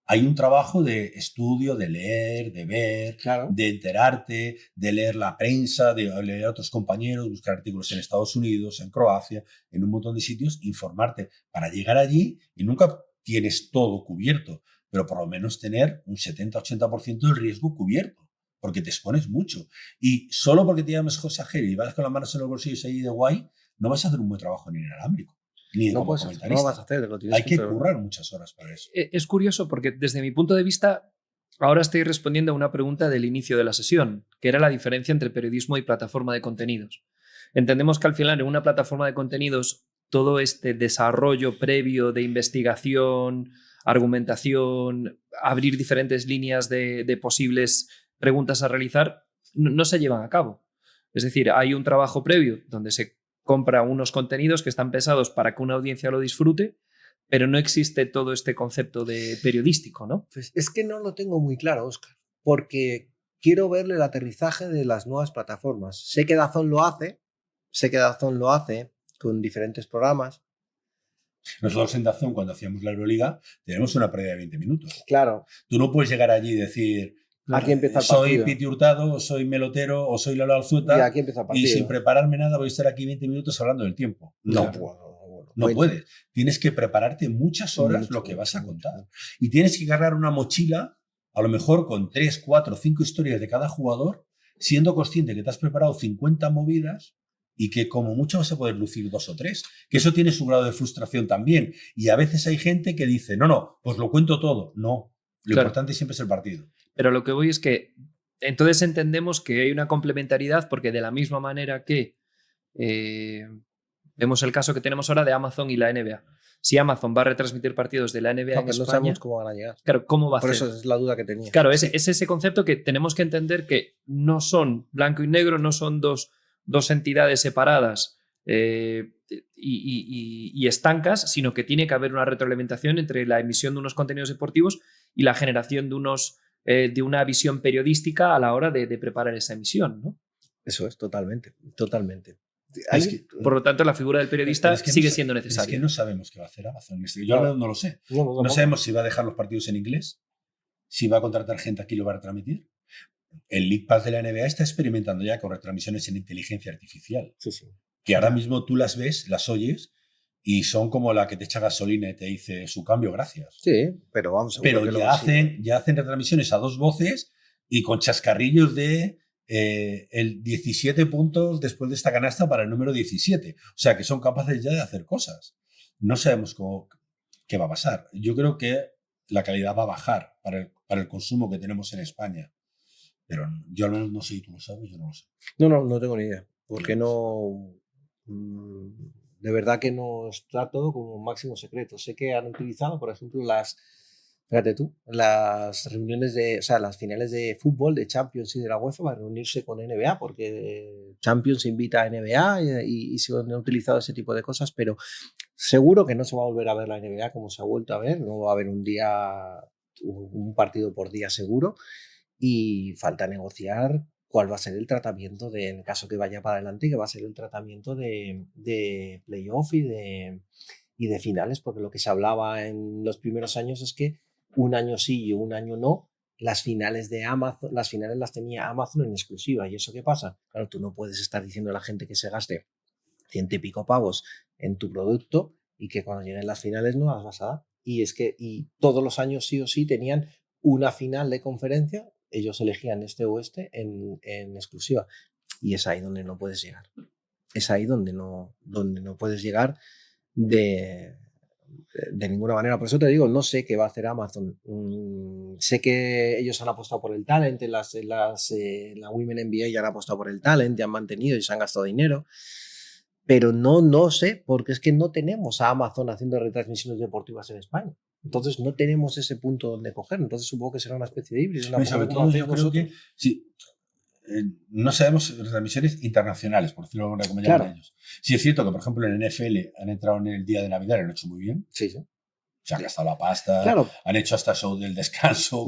[SPEAKER 3] hay un trabajo de estudio, de leer, de ver,
[SPEAKER 2] Claro.
[SPEAKER 3] de enterarte, de leer la prensa, de leer a otros compañeros, buscar artículos en Estados Unidos, en Croacia, en un montón de sitios, informarte para llegar allí y nunca tienes todo cubierto, pero por lo menos tener un 70-80% del riesgo cubierto, porque te expones mucho. Y solo porque te llames José Ajero y vas con las manos en los bolsillos ahí de guay, no vas a hacer un buen trabajo ni inalámbrico, ni
[SPEAKER 2] No
[SPEAKER 3] como
[SPEAKER 2] puedes,
[SPEAKER 3] comentarista.
[SPEAKER 2] no lo vas a hacer, lo tienes
[SPEAKER 3] Hay que
[SPEAKER 2] preparar.
[SPEAKER 3] currar muchas horas para eso.
[SPEAKER 1] Es curioso porque desde mi punto de vista, ahora estoy respondiendo a una pregunta del inicio de la sesión, que era la diferencia entre periodismo y plataforma de contenidos. Entendemos que al final en una plataforma de contenidos todo este desarrollo previo de investigación, argumentación, abrir diferentes líneas de posibles preguntas a realizar, no se llevan a cabo. Es decir, hay un trabajo previo donde se compra unos contenidos que están pensados para que una audiencia lo disfrute, pero no existe todo este concepto de periodístico, ¿no?
[SPEAKER 2] Pues es que no lo tengo muy claro, Óscar, porque quiero verle el aterrizaje de las nuevas plataformas. Sé que DAZN lo hace con diferentes programas.
[SPEAKER 3] Nosotros en DAZN, cuando hacíamos la Euroliga, tenemos una pérdida de 20 minutos.
[SPEAKER 2] Claro,
[SPEAKER 3] Tú no puedes llegar allí y decir,
[SPEAKER 2] aquí empieza el
[SPEAKER 3] soy
[SPEAKER 2] partido.
[SPEAKER 3] Piti Hurtado, o soy Melotero, o soy Lalo
[SPEAKER 2] Y
[SPEAKER 3] Alzueta,
[SPEAKER 2] aquí empieza el partido.
[SPEAKER 3] y sin prepararme nada voy a estar aquí 20 minutos hablando del tiempo. No, no
[SPEAKER 2] Bueno,
[SPEAKER 3] puedes. Tienes que prepararte muchas horas lo que vas a contar. Y tienes que cargar una mochila, a lo mejor con 3, 4, 5 historias de cada jugador, siendo consciente que te has preparado 50 movidas y que como mucho vas a poder lucir 2 o 3. Que eso tiene su grado de frustración también. Y a veces hay gente que dice, no, pues lo cuento todo. No, lo
[SPEAKER 1] Claro.
[SPEAKER 3] importante siempre es el partido.
[SPEAKER 1] Pero lo que voy es que entonces entendemos que hay una complementariedad porque de la misma manera que vemos el caso que tenemos ahora de Amazon y la NBA. Si Amazon va a retransmitir partidos de la NBA en
[SPEAKER 2] no
[SPEAKER 1] España,
[SPEAKER 2] sabemos cómo van a llegar.
[SPEAKER 1] claro, ¿cómo va a
[SPEAKER 2] Por
[SPEAKER 1] hacer?
[SPEAKER 2] eso es la duda que tenía.
[SPEAKER 1] Claro, es ese concepto que tenemos que entender que no son blanco y negro, no son dos entidades separadas y estancas, sino que tiene que haber una retroalimentación entre la emisión de unos contenidos deportivos y la generación de una visión periodística a la hora de preparar esa emisión, ¿no?
[SPEAKER 2] Eso es, totalmente.
[SPEAKER 3] Es que-
[SPEAKER 1] Por lo tanto, la figura del periodista
[SPEAKER 3] Pero es que
[SPEAKER 1] sigue
[SPEAKER 3] no,
[SPEAKER 1] siendo
[SPEAKER 3] Es
[SPEAKER 1] necesaria.
[SPEAKER 3] que no sabemos qué va a hacer Amazon. Yo al menos no lo sé. No sabemos si va a dejar los partidos en inglés, si va a contratar gente aquí y lo va a retransmitir. El League Pass de la NBA está experimentando ya con retransmisiones en inteligencia artificial,
[SPEAKER 2] Sí, sí.
[SPEAKER 3] que ahora mismo tú las ves, las oyes, y son como la que te echa gasolina y te dice su cambio, gracias.
[SPEAKER 2] Sí, pero vamos a ver.
[SPEAKER 3] Pero ya hacen retransmisiones a 2 voces y con chascarrillos de el 17 puntos después de esta canasta para el número 17. O sea, que son capaces ya de hacer cosas. No sabemos qué va a pasar. Yo creo que la calidad va a bajar para el consumo que tenemos en España. Pero yo al menos no sé, y tú lo sabes, yo no lo sé.
[SPEAKER 2] No tengo ni idea. Porque no. De verdad que no está todo como máximo secreto. Sé que han utilizado, por ejemplo, las reuniones las finales de fútbol, de Champions y de la UEFA para reunirse con NBA, porque Champions invita a NBA y se han utilizado ese tipo de cosas, pero seguro que no se va a volver a ver la NBA como se ha vuelto a ver. No va a haber un partido por día seguro, y falta negociar cuál va a ser el tratamiento en el caso que vaya para adelante, que va a ser el tratamiento de playoff y de finales, porque lo que se hablaba en los primeros años es que un año sí y un año no, las finales de Amazon, las finales las tenía Amazon en exclusiva. ¿Y eso qué pasa? Claro, tú no puedes estar diciendo a la gente que se gaste 100 y pico pavos en tu producto y que cuando lleguen las finales no las vas a dar. Y todos los años sí o sí tenían una final de conferencia, ellos elegían este o este en exclusiva. Y es ahí donde no puedes llegar. Es ahí donde no puedes llegar de ninguna manera. Por eso te digo, no sé qué va a hacer Amazon. Sé que ellos han apostado por el talent, en la Women NBA ya han apostado por el talent, ya han mantenido y se han gastado dinero. Pero no sé, porque es que no tenemos a Amazon haciendo retransmisiones deportivas en España. Entonces no tenemos ese punto donde coger. Entonces supongo que será una especie de híbrido.
[SPEAKER 3] Y sobre todo yo creo que sí, no sabemos retransmisiones internacionales, por decirlo de alguna manera, como llaman ellos. Sí es cierto que, por ejemplo, en NFL han entrado en el día de Navidad y lo han hecho muy bien.
[SPEAKER 2] Sí.
[SPEAKER 3] Se han gastado la pasta,
[SPEAKER 2] claro.
[SPEAKER 3] Han hecho hasta show del descanso,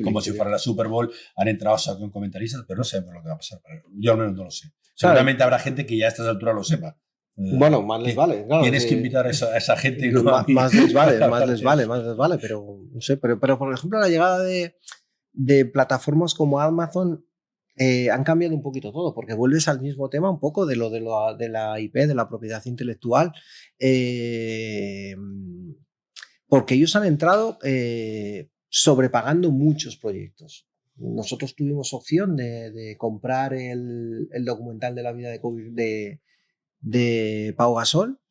[SPEAKER 3] como si fuera la Super Bowl, han entrado con comentaristas, pero no sabemos lo que va a pasar. Yo al menos no lo sé. Seguramente habrá gente que ya a estas alturas lo sepa,
[SPEAKER 2] Bueno, más les vale, claro.
[SPEAKER 3] Tienes que invitar a esa gente y no a mí.
[SPEAKER 2] Más les vale, pero no sé, pero por ejemplo la llegada de plataformas como Amazon han cambiado un poquito todo, porque vuelves al mismo tema un poco de la IP, de la propiedad intelectual, porque ellos han entrado sobrepagando muchos proyectos. Nosotros tuvimos opción de comprar el documental de la vida de Pau Gasol,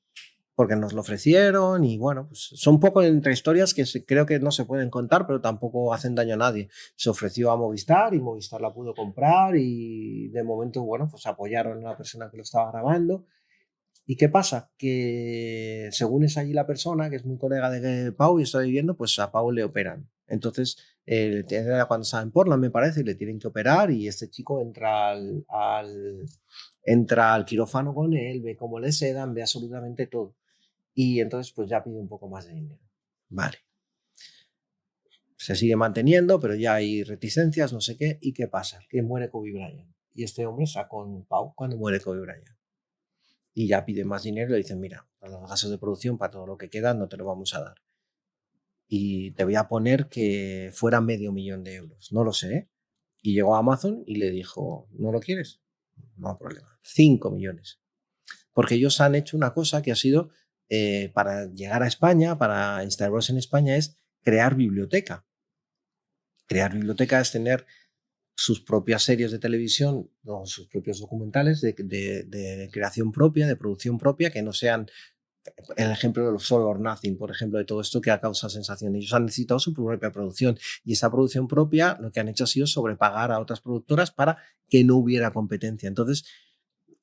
[SPEAKER 2] porque nos lo ofrecieron y bueno, pues son un poco entre historias que creo que no se pueden contar, pero tampoco hacen daño a nadie. Se ofreció a Movistar y Movistar la pudo comprar y de momento, bueno, pues apoyaron a la persona que lo estaba grabando. ¿Y qué pasa? Que según es allí la persona, que es muy colega de Pau y está viviendo, pues a Pau le operan. Entonces, cuando estaba en Portland, me parece, y le tienen que operar y este chico entra al quirófano con él, ve cómo le sedan, ve absolutamente todo. Y entonces pues ya pide un poco más de dinero. Vale. Se sigue manteniendo, pero ya hay reticencias, no sé qué. ¿Y qué pasa? Que muere Kobe Bryant. Y este hombre está con Pau cuando muere Kobe Bryant. Y ya pide más dinero y le dicen, mira, para los gastos de producción, para todo lo que queda, no te lo vamos a dar. Y te voy a poner que fuera $500,000. No lo sé, ¿eh? Y llegó a Amazon y le dijo, ¿no lo quieres? No hay problema. 5 millones. Porque ellos han hecho una cosa que ha sido, para llegar a España, para instalarse en España, es crear biblioteca. Crear biblioteca es tener sus propias series de televisión o sus propios documentales de creación propia, de producción propia, que no sean el ejemplo de los All or Nothing, por ejemplo, de todo esto que ha causado sensación. Ellos han necesitado su propia producción y esa producción propia lo que han hecho ha sido sobrepagar a otras productoras para que no hubiera competencia. Entonces,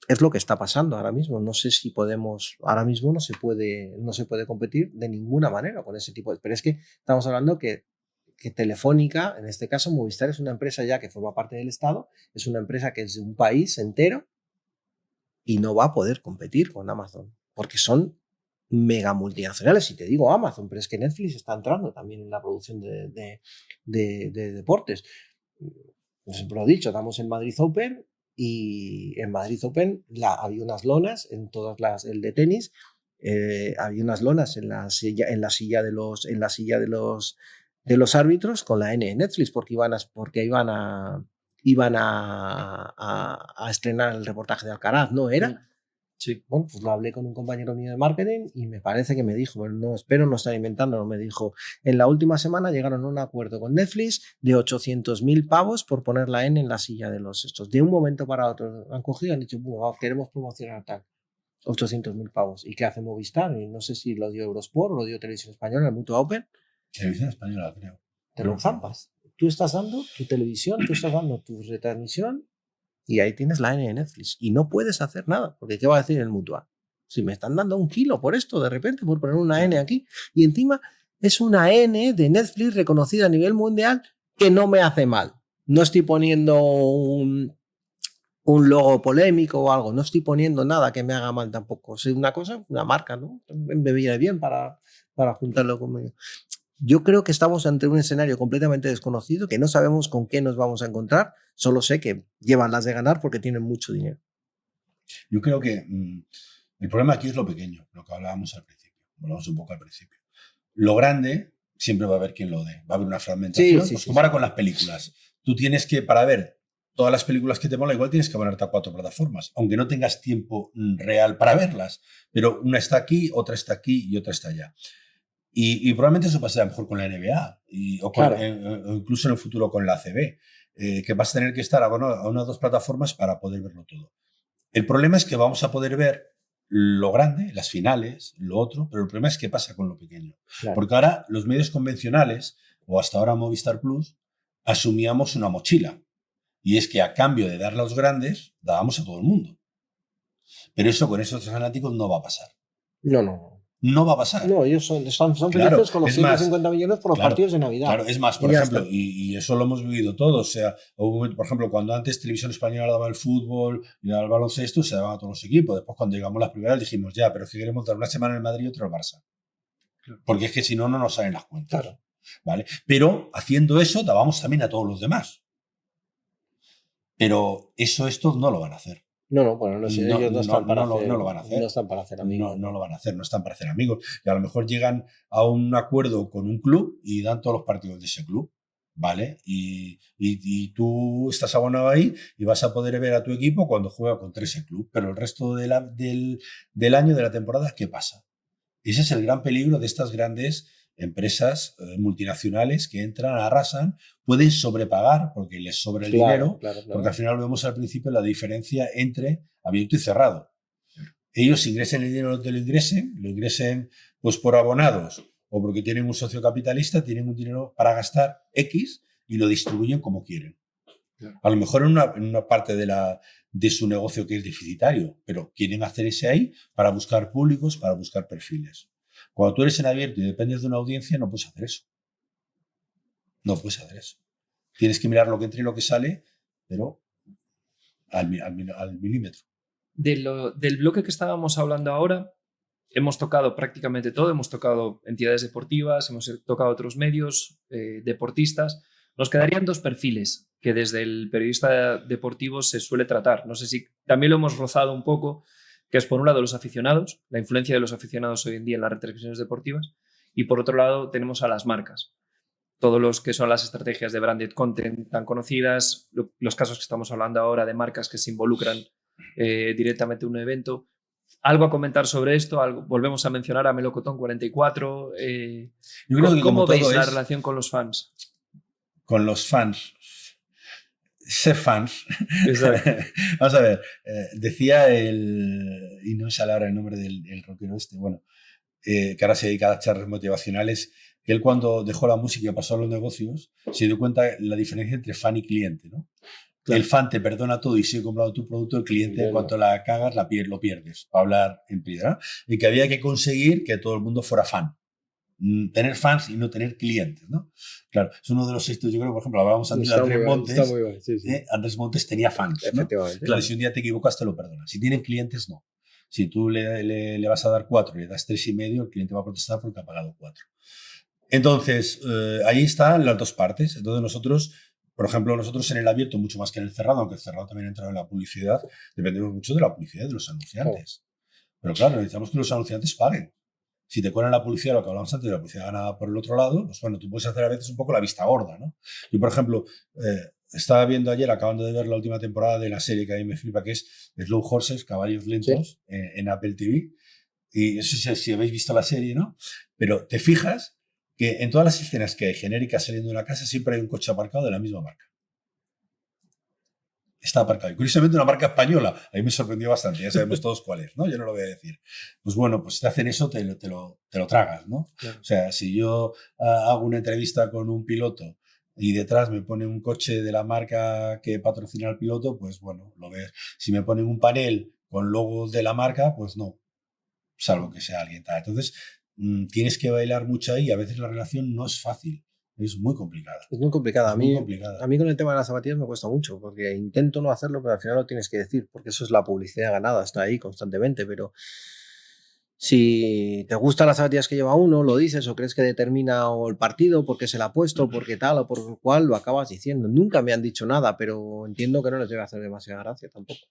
[SPEAKER 2] es lo que está pasando ahora mismo. No sé si podemos, ahora mismo no se puede competir de ninguna manera con ese tipo de... Pero es que estamos hablando que Telefónica, en este caso Movistar, es una empresa ya que forma parte del Estado, es una empresa que es de un país entero y no va a poder competir con Amazon, porque son mega multinacionales. Y te digo Amazon, pero es que Netflix está entrando también en la producción de deportes. Siempre lo he dicho, estamos en Madrid Open y en Madrid Open había unas lonas en todas el de tenis, había unas lonas en la silla de los árbitros con la N de Netflix porque iban a estrenar el reportaje de Alcaraz, ¿no era?
[SPEAKER 1] Sí.
[SPEAKER 2] Bueno, pues lo hablé con un compañero mío de marketing y me parece que me dijo, bueno, no, espero no estar inventando, me dijo, en la última semana llegaron a un acuerdo con Netflix de 800.000 pavos por poner la N en la silla de los estos. De un momento para otro han cogido y han dicho, bueno, queremos promocionar tal. 800.000 pavos. ¿Y qué hace Movistar? Y no sé si lo dio Eurosport o lo dio Televisión Española, el Mutua Open.
[SPEAKER 3] Televisión Española, creo.
[SPEAKER 2] Te lo zampas. Tú estás dando tu televisión, tú estás dando tu retransmisión y ahí tienes la N de Netflix. Y no puedes hacer nada, porque ¿qué va a decir el Mutua? Si me están dando 1 kilo por esto, de repente, por poner una N aquí. Y encima es una N de Netflix reconocida a nivel mundial que no me hace mal. No estoy poniendo un logo polémico o algo. No estoy poniendo nada que me haga mal tampoco. Es una cosa, una marca, ¿no? Me viene bien para juntarlo conmigo. Yo creo que estamos ante un escenario completamente desconocido, que no sabemos con qué nos vamos a encontrar. Solo sé que llevan las de ganar porque tienen mucho dinero.
[SPEAKER 3] Yo creo que el problema aquí es lo pequeño, lo que hablábamos al principio. Hablamos un poco al principio. Lo grande siempre va a haber quien lo dé. Va a haber una fragmentación.
[SPEAKER 2] Sí,
[SPEAKER 3] como ahora con las películas. Tú tienes que, para ver todas las películas que te mola, igual tienes que ponerte a 4 plataformas, aunque no tengas tiempo real para verlas. Pero una está aquí, otra está aquí y otra está allá. Y probablemente eso pasará mejor con la NBA o incluso en el futuro con la ACB, que vas a tener que estar a una o 2 plataformas para poder verlo todo. El problema es que vamos a poder ver lo grande, las finales, lo otro, pero el problema es qué pasa con lo pequeño. Claro. Porque ahora los medios convencionales, o hasta ahora Movistar Plus, asumíamos una mochila. Y es que a cambio de darle a los grandes, dábamos a todo el mundo. Pero eso con esos fanáticos no va a pasar. No va a pasar.
[SPEAKER 2] No, ellos son felices con los 150 millones por los partidos de Navidad.
[SPEAKER 3] Claro, es más, por ejemplo, y eso lo hemos vivido todos. O sea, por ejemplo, cuando antes Televisión Española daba el fútbol y daba el baloncesto, se daban a todos los equipos. Después, cuando llegamos las primeras, dijimos, ya, pero si queremos dar una semana en Madrid y otra al Barça. Porque es que si no, no nos salen las cuentas.
[SPEAKER 2] Claro.
[SPEAKER 3] ¿Vale? Pero haciendo eso, dábamos también a todos los demás. Pero estos no lo van a hacer.
[SPEAKER 2] No, bueno, no sé, ellos no están para
[SPEAKER 3] no lo van a hacer.
[SPEAKER 2] No están para hacer amigos.
[SPEAKER 3] No lo van a hacer, no están para hacer amigos. Y a lo mejor llegan a un acuerdo con un club y dan todos los partidos de ese club, ¿vale? Y tú estás abonado ahí y vas a poder ver a tu equipo cuando juega contra ese club. Pero el resto del año, de la temporada, ¿qué pasa? Ese es el gran peligro de estas grandes empresas multinacionales que entran, arrasan, pueden sobrepagar porque les sobra el dinero, porque al final vemos al principio la diferencia entre abierto y cerrado. Ellos ingresen el dinero donde lo ingresen pues por abonados o porque tienen un socio capitalista, tienen un dinero para gastar X y lo distribuyen como quieren. A lo mejor en una parte de su negocio que es deficitario, pero quieren hacer ese ahí para buscar públicos, para buscar perfiles. Cuando tú eres en abierto y dependes de una audiencia, no puedes hacer eso. No puedes hacer eso. Tienes que mirar lo que entra y lo que sale, pero al milímetro.
[SPEAKER 1] Del bloque que estábamos hablando ahora, hemos tocado prácticamente todo. Hemos tocado entidades deportivas, hemos tocado otros medios, deportistas. Nos quedarían dos perfiles que desde el periodista deportivo se suele tratar. No sé si también lo hemos rozado un poco, que es por un lado los aficionados, la influencia de los aficionados hoy en día en las retransmisiones deportivas, y por otro lado tenemos a las marcas. Todos los que son las estrategias de branded content tan conocidas, los casos que estamos hablando ahora de marcas que se involucran directamente en un evento. ¿Algo a comentar sobre esto? Volvemos a mencionar a Melocotón 44.
[SPEAKER 3] Yo creo que
[SPEAKER 1] ¿Cómo veis la relación con los fans?
[SPEAKER 3] Con los fans. Ser fans.
[SPEAKER 1] Exacto.
[SPEAKER 3] Vamos a ver, decía y no me sale ahora el nombre del rockero bueno, que ahora se dedica a charlas motivacionales, que él cuando dejó la música y pasó a los negocios, se dio cuenta de la diferencia entre fan y cliente, ¿no? Claro. El fan te perdona todo y sigue comprando tu producto, el cliente, en cuanto la cagas, lo pierdes, para hablar en piedra. Y que había que conseguir que todo el mundo fuera fan. Tener fans y no tener clientes, ¿no? Claro, es uno de los éxitos, yo creo, por ejemplo, hablábamos antes de Andrés Montes.
[SPEAKER 2] Está muy bien, sí.
[SPEAKER 3] Andrés Montes tenía fans, ¿no?
[SPEAKER 2] Efectivamente.
[SPEAKER 3] Claro, si un día te equivocas, te lo perdonan. Si tienen clientes, no. Si tú le vas a dar 4 y le das 3,5, el cliente va a protestar porque ha pagado 4. Entonces, ahí están las dos partes. Entonces, nosotros, por ejemplo, en el abierto, mucho más que en el cerrado, aunque el cerrado también entra en la publicidad, dependemos mucho de la publicidad de los anunciantes. Pero claro, necesitamos que los anunciantes paguen. Si te cuelan la publicidad, lo que hablamos antes, de la publicidad ganada por el otro lado, pues bueno, tú puedes hacer a veces un poco la vista gorda, ¿no? Yo, por ejemplo, estaba viendo ayer, acabando de ver la última temporada de la serie que a mí me flipa, que es Slow Horses, Caballos Lentos, ¿sí? En Apple TV. Y eso si habéis visto la serie, ¿no? Pero te fijas que en todas las escenas que hay genéricas saliendo de una casa siempre hay un coche aparcado de la misma marca. Está aparcado. Y curiosamente una marca española. A mí me sorprendió bastante. Ya sabemos todos cuál es, ¿no? Yo no lo voy a decir. Pues bueno, pues si te hacen eso, te lo tragas, ¿no?
[SPEAKER 1] Claro.
[SPEAKER 3] O sea, si yo hago una entrevista con un piloto y detrás me ponen un coche de la marca que patrocina al piloto, pues bueno, lo ves. Si me ponen un panel con logos de la marca, pues no. Salvo que sea alguien tal. Entonces, tienes que bailar mucho ahí y a veces la relación no es fácil. Es muy complicada.
[SPEAKER 2] Es muy complicada.
[SPEAKER 3] A mí
[SPEAKER 2] con el tema de las zapatillas me cuesta mucho, porque intento no hacerlo, pero al final lo tienes que decir, porque eso es la publicidad ganada, está ahí constantemente, pero si te gustan las zapatillas que lleva uno, lo dices o crees que determina o el partido, porque se la ha puesto, porque tal o por cual, lo acabas diciendo. Nunca me han dicho nada, pero entiendo que no les debe hacer demasiada gracia tampoco.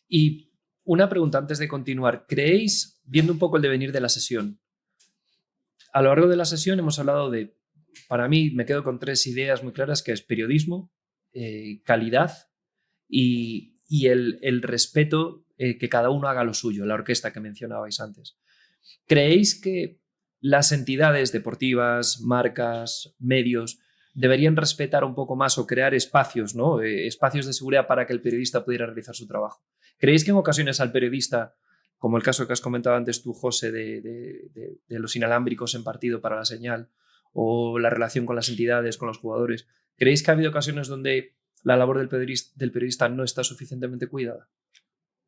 [SPEAKER 1] Y una pregunta antes de continuar. ¿Creéis, viendo un poco el devenir de la sesión, a lo largo de la sesión hemos hablado de, para mí me quedo con 3 ideas muy claras, que es periodismo, calidad y el respeto, que cada uno haga lo suyo, la orquesta que mencionabais antes. ¿Creéis que las entidades deportivas, marcas, medios, deberían respetar un poco más o crear espacios, ¿no? Espacios de seguridad para que el periodista pudiera realizar su trabajo? ¿Creéis que en ocasiones al periodista, como el caso que has comentado antes tú, José, de los inalámbricos en partido para la señal, o la relación con las entidades, con los jugadores, ¿creéis que ha habido ocasiones donde la labor del periodista no está suficientemente cuidada?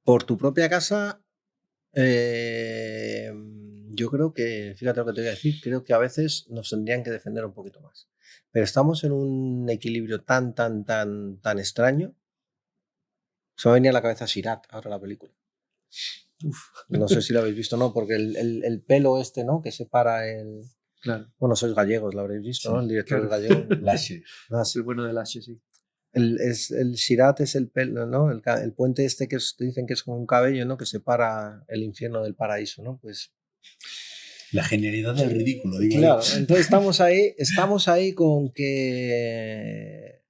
[SPEAKER 2] Por tu propia casa, yo creo que, fíjate lo que te voy a decir, creo que a veces nos tendrían que defender un poquito más. Pero estamos en un equilibrio tan extraño. Se me venía a la cabeza Sirat, ahora la película. Uf. No sé si lo habéis visto o no, porque el pelo este, ¿no? Que separa el...
[SPEAKER 1] Claro.
[SPEAKER 2] Bueno, sois gallegos, lo habréis visto,
[SPEAKER 3] sí,
[SPEAKER 2] ¿no? El director, claro, es gallego.
[SPEAKER 3] Lache.
[SPEAKER 1] El bueno de Lache, sí.
[SPEAKER 2] El Sirat es el pelo, ¿no? El puente este que dicen que es como un cabello, ¿no? Que separa el infierno del paraíso, ¿no? Pues
[SPEAKER 3] la genialidad del ridículo, digo.
[SPEAKER 2] Claro, entonces estamos ahí con que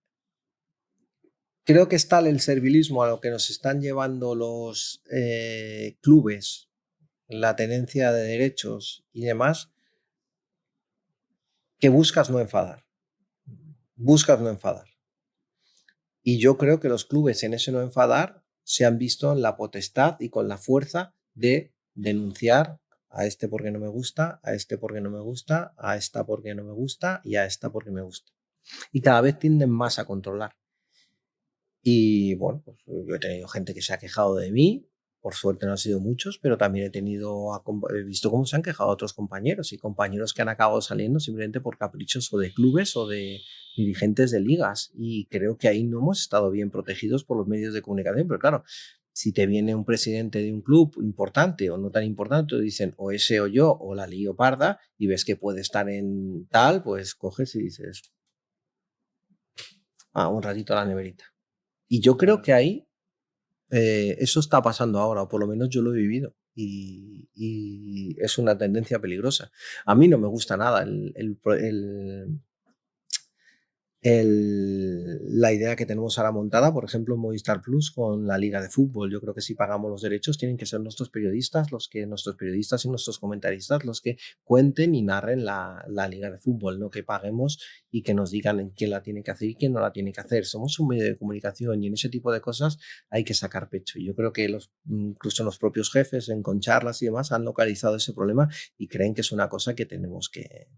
[SPEAKER 2] creo que está el servilismo a lo que nos están llevando los clubes, la tenencia de derechos y demás, que buscas no enfadar. Y yo creo que los clubes en ese no enfadar se han visto en la potestad y con la fuerza de denunciar a este porque no me gusta, a este porque no me gusta, a esta porque no me gusta y a esta porque me gusta. Y cada vez tienden más a controlar. Y bueno, pues yo he tenido gente que se ha quejado de mí, por suerte no han sido muchos, pero también he visto cómo se han quejado otros compañeros y compañeros que han acabado saliendo simplemente por caprichos o de clubes o de dirigentes de ligas. Y creo que ahí no hemos estado bien protegidos por los medios de comunicación, pero claro, si te viene un presidente de un club importante o no tan importante, te dicen o ese o yo o la lío parda y ves que puede estar en tal, pues coges y dices, un ratito a la neverita. Y yo creo que ahí eso está pasando ahora, o por lo menos yo lo he vivido. Y es una tendencia peligrosa. A mí no me gusta nada la idea que tenemos ahora montada, por ejemplo, en Movistar Plus con la Liga de Fútbol. Yo creo que si pagamos los derechos tienen que ser nuestros periodistas y nuestros comentaristas los que cuenten y narren la Liga de Fútbol, no que paguemos y que nos digan quién la tiene que hacer y quién no la tiene que hacer. Somos un medio de comunicación y en ese tipo de cosas hay que sacar pecho. Y yo creo que incluso los propios jefes con charlas y demás han localizado ese problema y creen que es una cosa que tenemos que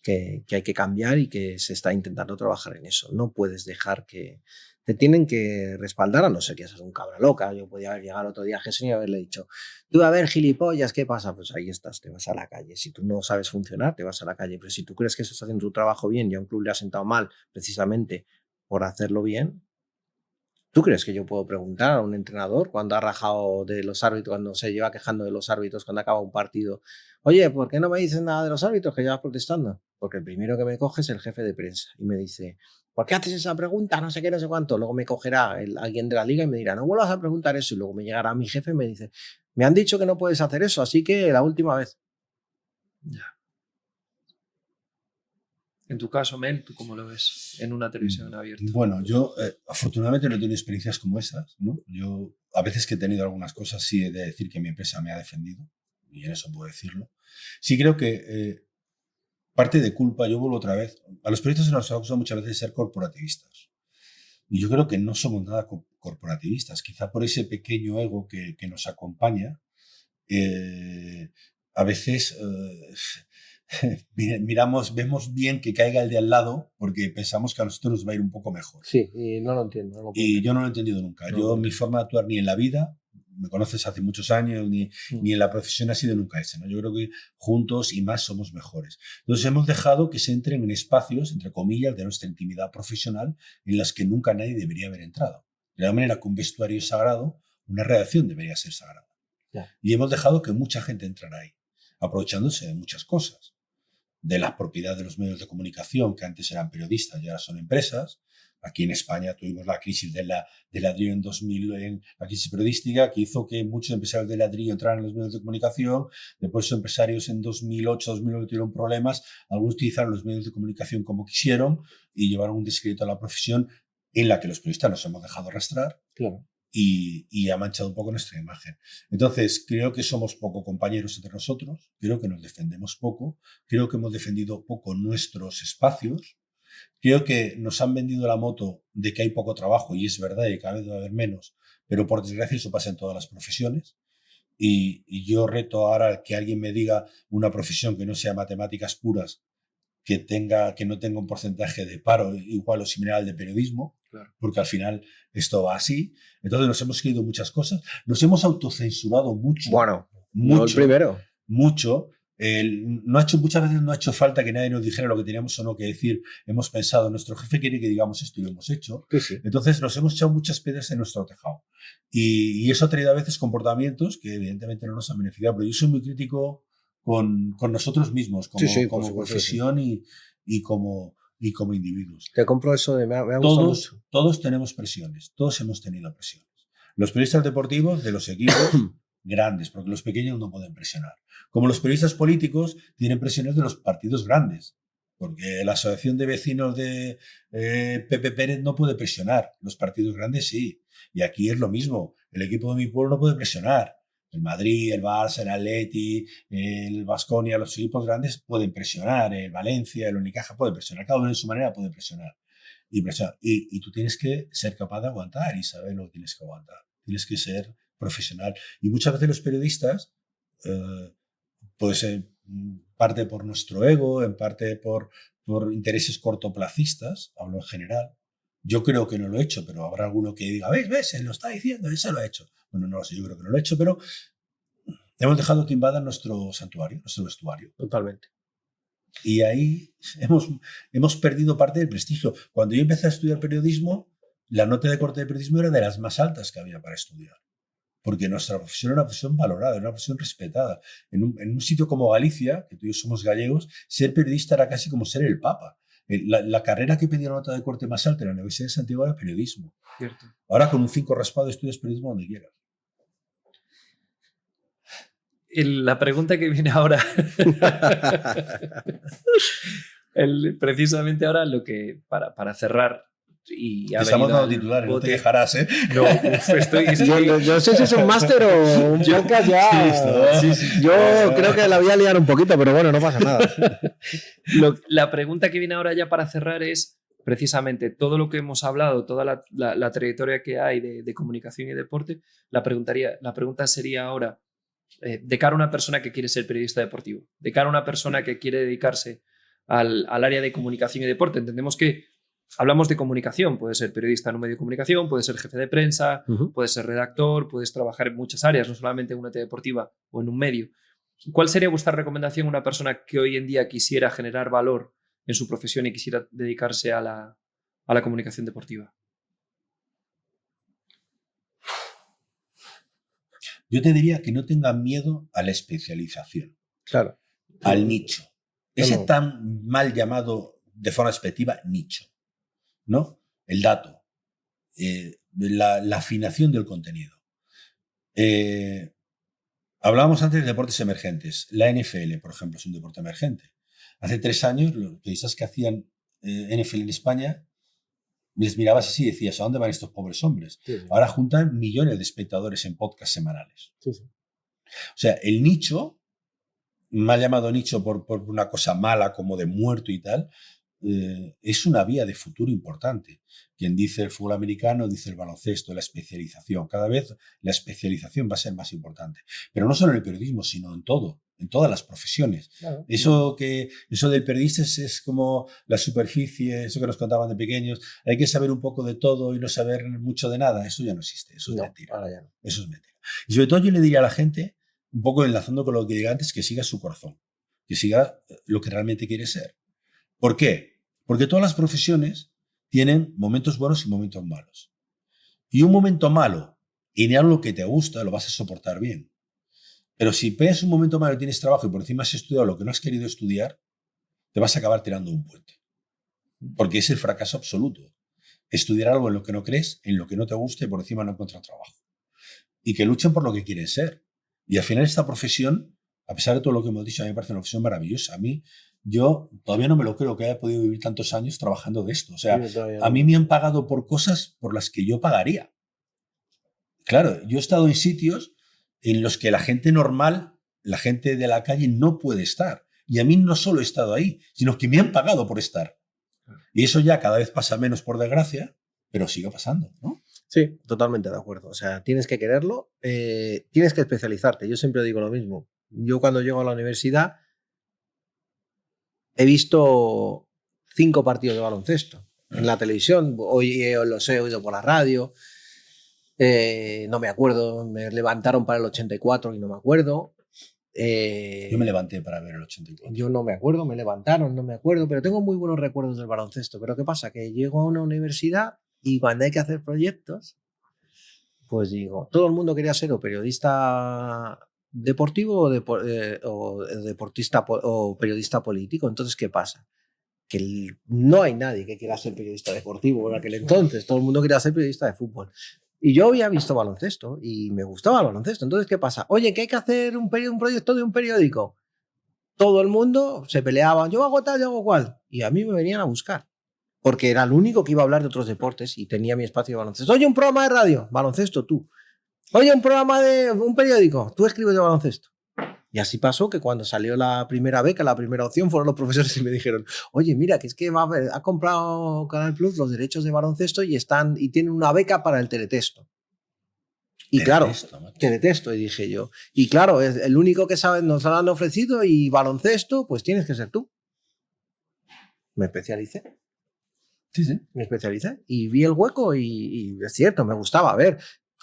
[SPEAKER 2] hay que cambiar y que se está intentando trabajar en eso. No puedes dejar que te tienen que respaldar, a no ser que seas un cabra loca. Yo podía haber llegado otro día a Jesús y haberle dicho, tú a ver, gilipollas, ¿qué pasa? Pues ahí estás, te vas a la calle. Si tú no sabes funcionar, te vas a la calle. Pero si tú crees que estás haciendo tu trabajo bien y a un club le has sentado mal precisamente por hacerlo bien, ¿tú crees que yo puedo preguntar a un entrenador cuando ha rajado de los árbitros, cuando se lleva quejando de los árbitros, cuando acaba un partido? Oye, ¿por qué no me dices nada de los árbitros que llevas protestando? Porque el primero que me coge es el jefe de prensa y me dice, ¿por qué haces esa pregunta? No sé qué, no sé cuánto. Luego me cogerá alguien de la liga y me dirá, no vuelvas a preguntar eso. Y luego me llegará mi jefe y me dice, me han dicho que no puedes hacer eso, así que la última vez.
[SPEAKER 1] Ya. En tu caso, Mel, ¿tú cómo lo ves en una televisión abierta?
[SPEAKER 3] Bueno, yo afortunadamente no he tenido experiencias como esas, ¿no? Yo a veces que he tenido algunas cosas sí he de decir que mi empresa me ha defendido y en eso puedo decirlo. Sí creo que parte de culpa, yo vuelvo otra vez, a los periodistas se nos acusa muchas veces de ser corporativistas y yo creo que no somos nada corporativistas, quizá por ese pequeño ego que nos acompaña, a veces vemos bien que caiga el de al lado porque pensamos que a nosotros nos va a ir un poco mejor.
[SPEAKER 2] Sí, y no lo entiendo.
[SPEAKER 3] Y yo no lo he entendido nunca. Mi forma de actuar ni en la vida, me conoces hace muchos años, ni en la profesión ha sido nunca ese, ¿no? Yo creo que juntos y más somos mejores. Entonces hemos dejado que se entren en espacios, entre comillas, de nuestra intimidad profesional en las que nunca nadie debería haber entrado. De la manera que un vestuario es sagrado, una redacción debería ser sagrada.
[SPEAKER 2] Ya.
[SPEAKER 3] Y hemos dejado que mucha gente entrara ahí, aprovechándose de muchas cosas. De las propiedades de los medios de comunicación, que antes eran periodistas y ahora son empresas. Aquí en España tuvimos la crisis del ladrillo en 2000, la crisis periodística, que hizo que muchos empresarios de ladrillo entraran en los medios de comunicación. Después esos empresarios en 2008, 2009 tuvieron problemas. Algunos utilizaron los medios de comunicación como quisieron y llevaron un descrédito a la profesión en la que los periodistas nos hemos dejado arrastrar.
[SPEAKER 2] Claro.
[SPEAKER 3] Y ha manchado un poco nuestra imagen. Entonces, creo que somos poco compañeros entre nosotros, creo que nos defendemos poco, creo que hemos defendido poco nuestros espacios, creo que nos han vendido la moto de que hay poco trabajo, y es verdad, y cada vez va a haber menos, pero por desgracia eso pasa en todas las profesiones. Y yo reto ahora a que alguien me diga una profesión que no sea matemáticas puras, que no tenga un porcentaje de paro igual o similar al de periodismo, claro, porque al final esto va así. Entonces nos hemos creído muchas cosas, nos hemos autocensurado mucho.
[SPEAKER 2] Bueno,
[SPEAKER 3] mucho,
[SPEAKER 2] no el primero.
[SPEAKER 3] Mucho. Muchas veces no ha hecho falta que nadie nos dijera lo que teníamos o no que decir. Hemos pensado, nuestro jefe quiere que digamos esto y lo hemos hecho.
[SPEAKER 2] Sí.
[SPEAKER 3] Entonces nos hemos echado muchas piedras en nuestro tejado. Y eso ha traído a veces comportamientos que evidentemente no nos han beneficiado. Pero yo soy muy crítico con nosotros mismos, como profesión y como y como individuos.
[SPEAKER 2] Te compro eso me ha gustado mucho.
[SPEAKER 3] Todos tenemos presiones, todos hemos tenido presiones. Los periodistas deportivos de los equipos grandes, porque los pequeños no pueden presionar. Como los periodistas políticos tienen presiones de los partidos grandes, porque la asociación de vecinos de Pepe Pérez no puede presionar, los partidos grandes sí. Y aquí es lo mismo, el equipo de mi pueblo no puede presionar. El Madrid, el Barça, el Atleti, el Baskonia, los equipos grandes pueden presionar, el Valencia, el Unicaja puede presionar, cada uno en su manera puede presionar. Y tú tienes que ser capaz de aguantar y saber lo que tienes que aguantar. Tienes que ser profesional. Y muchas veces los periodistas, puede ser parte por nuestro ego, en parte por intereses cortoplacistas, hablo en general. Yo creo que no lo he hecho, pero habrá alguno que diga, ¿ves? Él lo está diciendo, él se lo ha hecho. Bueno, no lo sé, yo creo que no lo he hecho, pero hemos dejado que invadan nuestro santuario, nuestro vestuario.
[SPEAKER 2] Totalmente.
[SPEAKER 3] Y ahí hemos perdido parte del prestigio. Cuando yo empecé a estudiar periodismo, la nota de corte de periodismo era de las más altas que había para estudiar. Porque nuestra profesión era una profesión valorada, era una profesión respetada. En un sitio como Galicia, que tú y yo somos gallegos, ser periodista era casi como ser el Papa. La carrera que pedía la nota de corte más alta en la Universidad de Santiago era periodismo.
[SPEAKER 1] Cierto.
[SPEAKER 3] Ahora con un 5 raspado estudias periodismo donde quieras.
[SPEAKER 1] La pregunta que viene ahora, precisamente ahora, lo que para cerrar. Y
[SPEAKER 3] estamos dando titulares, no te quejarás, ¿eh?
[SPEAKER 1] No,
[SPEAKER 2] yo no sé si es un máster o un podcast ya. Sí. Yo creo que la voy a liar un poquito, pero bueno, no pasa nada.
[SPEAKER 1] La pregunta que viene ahora ya para cerrar es precisamente todo lo que hemos hablado, toda la trayectoria que hay de comunicación y deporte. La pregunta sería ahora, de cara a una persona que quiere ser periodista deportivo, de cara a una persona que quiere dedicarse al área de comunicación y deporte. Entendemos que hablamos de comunicación, puedes ser periodista en un medio de comunicación, puedes ser jefe de prensa, puedes ser redactor, puedes trabajar en muchas áreas, no solamente en una entidad deportiva o en un medio. ¿Cuál sería vuestra recomendación a una persona que hoy en día quisiera generar valor en su profesión y quisiera dedicarse a la comunicación deportiva?
[SPEAKER 3] Yo te diría que no tengan miedo a la especialización.
[SPEAKER 2] Claro.
[SPEAKER 3] Al nicho. Ese tan mal llamado, de forma despectiva, nicho. ¿No? El dato. La afinación del contenido. Hablábamos antes de deportes emergentes. La NFL, por ejemplo, es un deporte emergente. Hace 3 años, los periodistas que hacían NFL en España, les mirabas así y decías, ¿a dónde van estos pobres hombres? Sí. Ahora juntan millones de espectadores en podcasts semanales. Sí. O sea, el nicho, mal llamado nicho por una cosa mala como de muerto y tal, es una vía de futuro importante. Quien dice el fútbol americano, dice el baloncesto, la especialización. Cada vez la especialización va a ser más importante. Pero no solo en el periodismo, sino en todo, en todas las profesiones. Claro. Eso del periodista es como la superficie, eso que nos contaban de pequeños. Hay que saber un poco de todo y no saber mucho de nada. Eso ya no existe. Eso es mentira.
[SPEAKER 2] Ahora ya no.
[SPEAKER 3] Eso es mentira. Y sobre todo yo le diría a la gente, un poco enlazando con lo que diga antes, que siga su corazón, que siga lo que realmente quiere ser. ¿Por qué? Porque todas las profesiones tienen momentos buenos y momentos malos. Y un momento malo en algo que te gusta lo vas a soportar bien. Pero si ves un momento malo y tienes trabajo y por encima has estudiado lo que no has querido estudiar, te vas a acabar tirando un puente. Porque es el fracaso absoluto. Estudiar algo en lo que no crees, en lo que no te gusta y por encima no encuentras trabajo. Y que luchen por lo que quieren ser. Y al final esta profesión, a pesar de todo lo que hemos dicho, a mí me parece una profesión maravillosa. Yo todavía no me lo creo que haya podido vivir tantos años trabajando de esto. O sea, a mí me han pagado por cosas por las que yo pagaría. Claro, yo he estado en sitios en los que la gente normal, la gente de la calle no puede estar. Y a mí no solo he estado ahí, sino que me han pagado por estar. Y eso ya cada vez pasa menos, por desgracia, pero sigue pasando, ¿no?
[SPEAKER 2] Sí, totalmente de acuerdo. O sea, tienes que quererlo, tienes que especializarte. Yo siempre digo lo mismo. Yo cuando llego a la universidad he visto 5 partidos de baloncesto en la televisión. Hoy los he oído por la radio. No me acuerdo. Me levantaron para el 84 y no me acuerdo.
[SPEAKER 3] Yo me levanté para ver el 84.
[SPEAKER 2] Yo no me acuerdo. Me levantaron, no me acuerdo. Pero tengo muy buenos recuerdos del baloncesto. Pero ¿qué pasa? Que llego a una universidad y cuando hay que hacer proyectos, pues digo, todo el mundo quería ser o periodista deportivo o deportista o periodista político. Entonces, ¿qué pasa? no hay nadie que quiera ser periodista deportivo en aquel entonces, todo el mundo quería ser periodista de fútbol. Y yo había visto baloncesto y me gustaba el baloncesto. Entonces, ¿qué pasa? Oye, que hay que hacer un proyecto de un periódico. Todo el mundo se peleaba, yo hago tal, yo hago cual. Y a mí me venían a buscar, porque era el único que iba a hablar de otros deportes y tenía mi espacio de baloncesto. Oye, un programa de radio, baloncesto tú. Oye, un programa de un periódico, tú escribes de baloncesto. Y así pasó que cuando salió la primera beca, la primera opción, fueron los profesores y me dijeron, oye, mira, que es que ha comprado Canal Plus los derechos de baloncesto y tienen una beca para el teletexto. Y claro, teletexto, y dije yo. Y claro, es el único que sabe, nos lo han ofrecido y baloncesto, pues tienes que ser tú. Me especialicé.
[SPEAKER 3] Sí.
[SPEAKER 2] Me especialicé y vi el hueco y es cierto, me gustaba. A ver,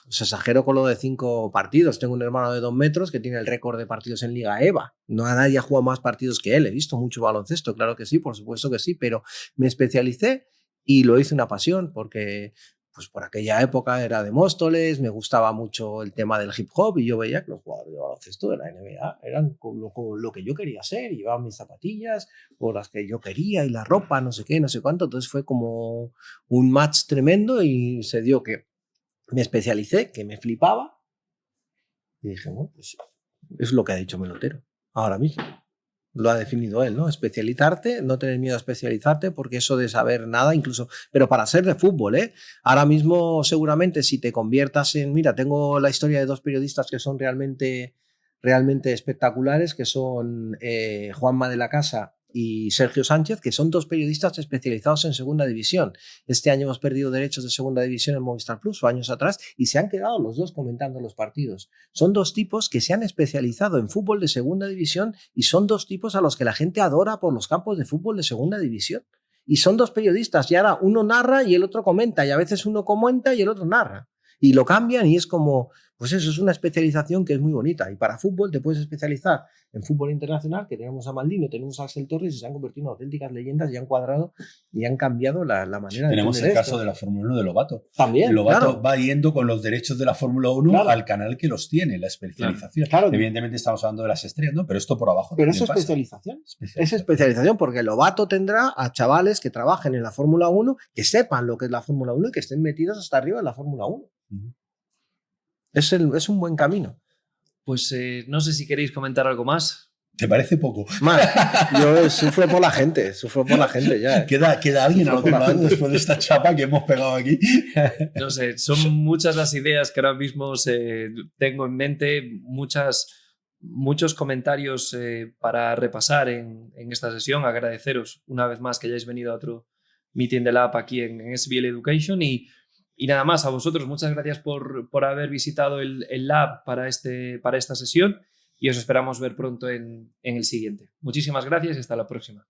[SPEAKER 2] os exagero con lo de 5 partidos. Tengo un hermano de 2 metros que tiene el récord de partidos en Liga EVA. No a nadie ha jugado más partidos que él. He visto mucho baloncesto, claro que sí, por supuesto que sí, pero me especialicé y lo hice una pasión porque pues por aquella época era de Móstoles, me gustaba mucho el tema del hip hop y yo veía que los jugadores de baloncesto de la NBA eran lo que yo quería ser, llevaban mis zapatillas o las que yo quería y la ropa, no sé qué, no sé cuánto. Entonces fue como un match tremendo y se dio que me especialicé, que me flipaba y dije, bueno, pues es lo que ha dicho Melotero ahora mismo. Lo ha definido él, ¿no? Especializarte, no tener miedo a especializarte, porque eso de saber nada, incluso, pero para ser de fútbol, ¿eh? Ahora mismo, seguramente, si te conviertas en, mira, tengo la historia de 2 periodistas que son realmente espectaculares, que son Juanma de la Casa y Sergio Sánchez, que son 2 periodistas especializados en segunda división. Este año hemos perdido derechos de segunda división en Movistar Plus, o años atrás, y se han quedado los 2 comentando los partidos. Son 2 tipos que se han especializado en fútbol de segunda división y son 2 tipos a los que la gente adora por los campos de fútbol de segunda división. Y son 2 periodistas y ahora uno narra y el otro comenta, y a veces uno comenta y el otro narra. Y lo cambian y es como, pues eso es una especialización que es muy bonita. Y para fútbol te puedes especializar en fútbol internacional, que tenemos a Maldini, tenemos a Axel Torres y se han convertido en auténticas leyendas y han cuadrado y han cambiado la manera de
[SPEAKER 3] tenemos el caso de la Fórmula 1 de Lobato.
[SPEAKER 2] También,
[SPEAKER 3] Lobato va yendo con los derechos de la Fórmula 1 al canal que los tiene, la especialización.
[SPEAKER 2] Claro.
[SPEAKER 3] Evidentemente estamos hablando de las estrellas, ¿no? Pero esto por abajo
[SPEAKER 2] pero es especialización. Es especialización porque Lobato tendrá a chavales que trabajen en la Fórmula 1, que sepan lo que es la Fórmula 1 y que estén metidos hasta arriba en la Fórmula 1. Es un buen camino.
[SPEAKER 1] Pues no sé si queréis comentar algo más.
[SPEAKER 3] ¿Te parece poco?
[SPEAKER 2] Yo sufro por la gente ya.
[SPEAKER 3] ¿Queda alguien al otro lado después de esta chapa que hemos pegado aquí?
[SPEAKER 1] No sé, son muchas las ideas que ahora mismo tengo en mente, muchos comentarios para repasar en esta sesión. Agradeceros una vez más que hayáis venido a otro meeting de la app aquí en SBL Education y nada más, a vosotros muchas gracias por haber visitado el lab para esta sesión y os esperamos ver pronto en el siguiente. Muchísimas gracias y hasta la próxima.